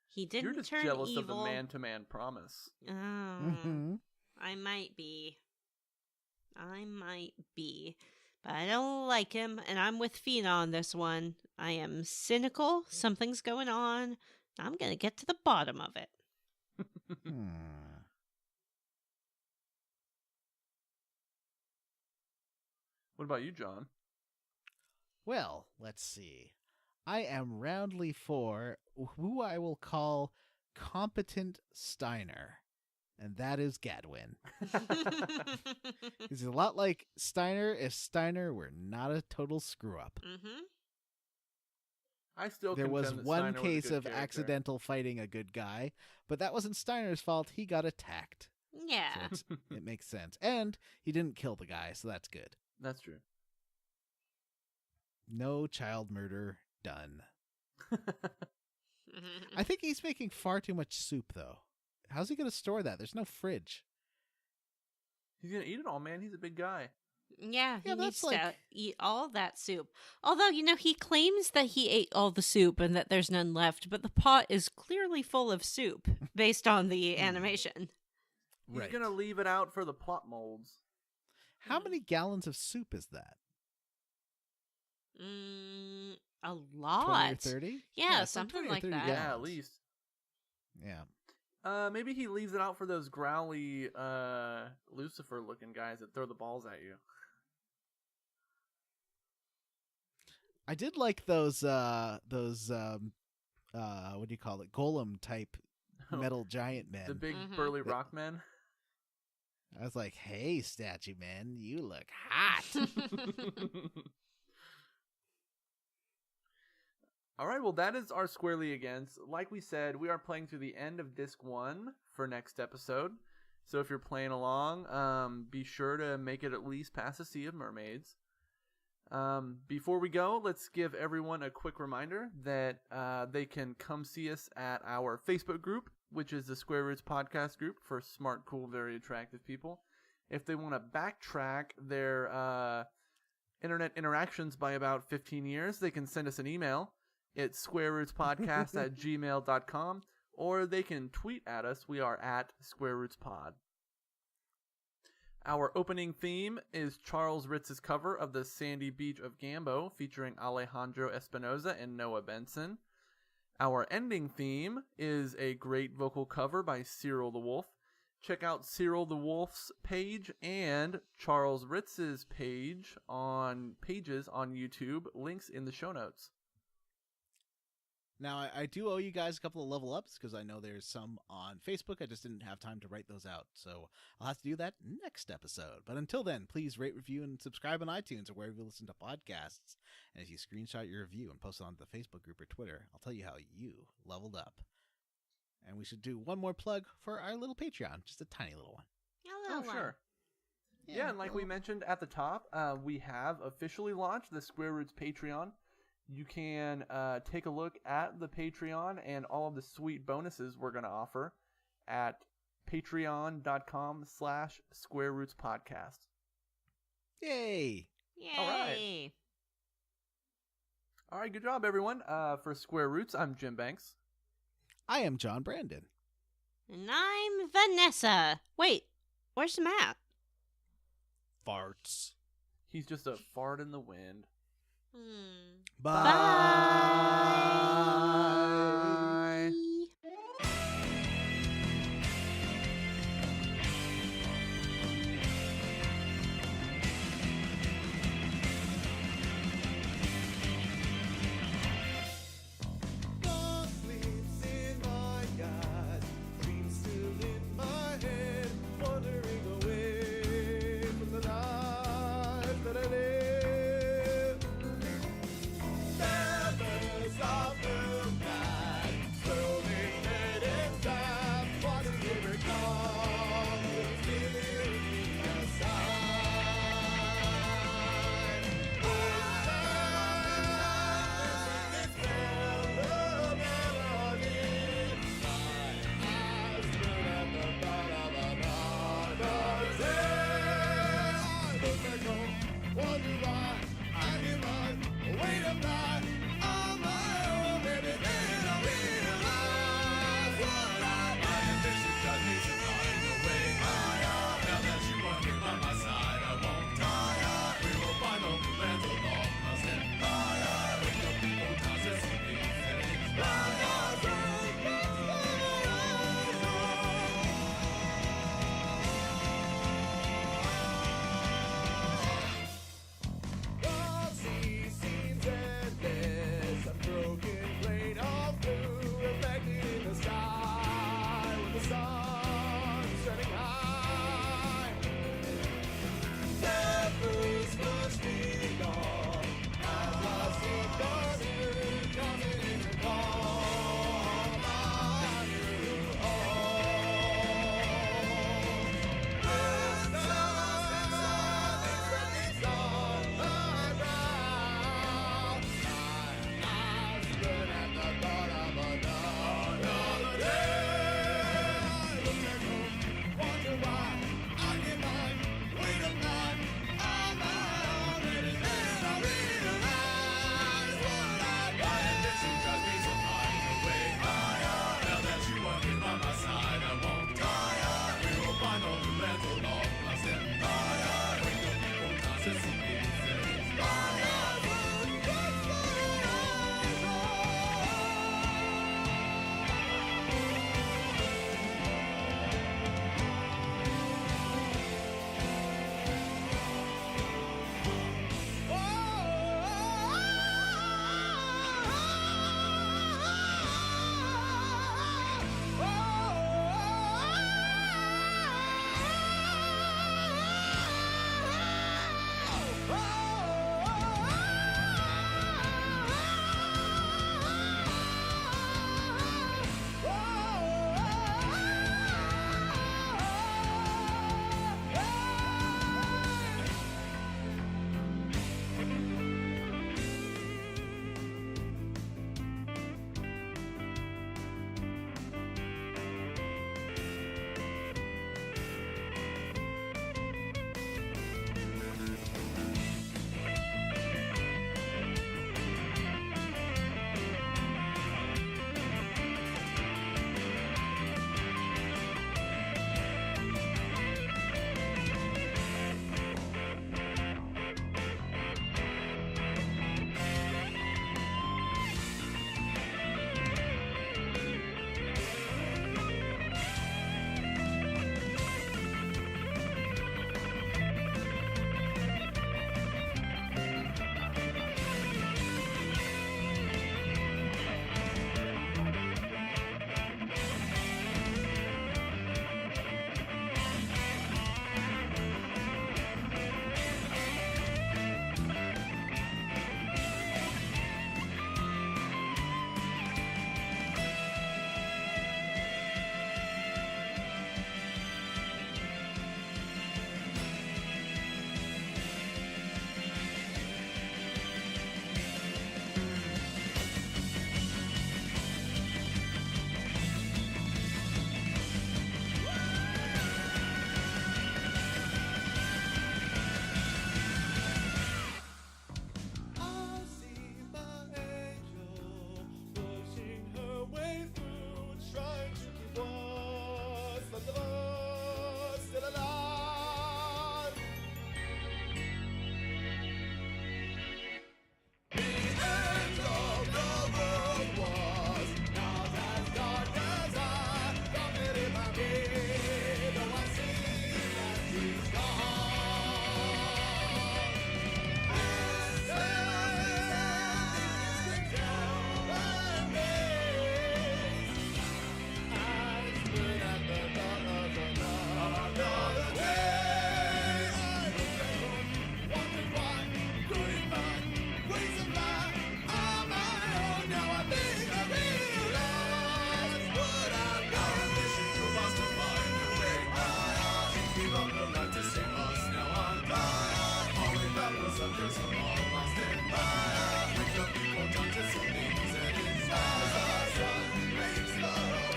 He didn't You're just turn jealous evil. of the man-to-man promise. Oh, I might be. But I don't like him, and I'm with Feena on this one. I am cynical. Something's going on. I'm going to get to the bottom of it. What about you, John? Well, let's see. I am roundly for who I will call competent Steiner, and that is Gadwin. He's a lot like Steiner if Steiner were not a total screw-up. I still There was contend that one Steiner was a case good of character. accidental fighting a good guy, but that wasn't Steiner's fault. He got attacked. Yeah. So it makes sense. And he didn't kill the guy, so that's good. That's true. No child murder done. I think he's making far too much soup, though. How's he going to store that? There's no fridge. He's gonna eat it all, man. He's a big guy. Yeah, he Yeah, needs that's to like- eat all that soup. Although, he claims that he ate all the soup and that there's none left, but the pot is clearly full of soup based on the animation. He's gonna leave it out for the plot molds. How many gallons of soup is that? A 20 lot. or 30? Yeah, it's like something 20 or like 30 that. Yeah, gallons. at least. Yeah. Maybe he leaves it out for those growly, Lucifer-looking guys that throw the balls at you. I did like those what do you call it? Golem type metal giant men. The big Mhm. burly rock men. I was like, "Hey, statue man, you look hot." All right, well, that is our squarely against. Like we said, we are playing through the end of disc 1 for next episode. So if you're playing along, be sure to make it at least past the Sea of Mermaids. Before we go, let's give everyone a quick reminder that they can come see us at our Facebook group, which is the Square Roots podcast group for smart, cool, very attractive people. If they want to backtrack their internet interactions by about 15 years, they can send us an email. It's squarerootspodcast@gmail.com, or they can tweet at us. We are at Square Roots Pod. Our opening theme is Charles Ritz's cover of the Sandy Beach of Gambo, featuring Alejandro Espinoza and Noah Benson. Our ending theme is a great vocal cover by Cyril the Wolf. Check out Cyril the Wolf's page and Charles Ritz's pages on YouTube. Links in the show notes. Now, I do owe you guys a couple of level ups because I know there's some on Facebook. I just didn't have time to write those out. So I'll have to do that next episode. But until then, please rate, review, and subscribe on iTunes or wherever you listen to podcasts. And if you screenshot your review and post it on the Facebook group or Twitter, I'll tell you how you leveled up. And we should do one more plug for our little Patreon, just a tiny little one. Hello. Sure. Yeah, and like we mentioned at the top, we have officially launched the Square Roots Patreon. You can take a look at the Patreon and all of the sweet bonuses we're going to offer at patreon.com/SquareRootsPodcast. Yay! Yay! All right, good job, everyone. For Square Roots, I'm Jim Banks. I am John Brandon. And I'm Vanessa. Wait, where's Matt? Farts. He's just a fart in the wind. Bye. Never stop the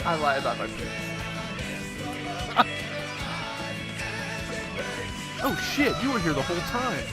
I lie about my food. Oh shit, you were here the whole time.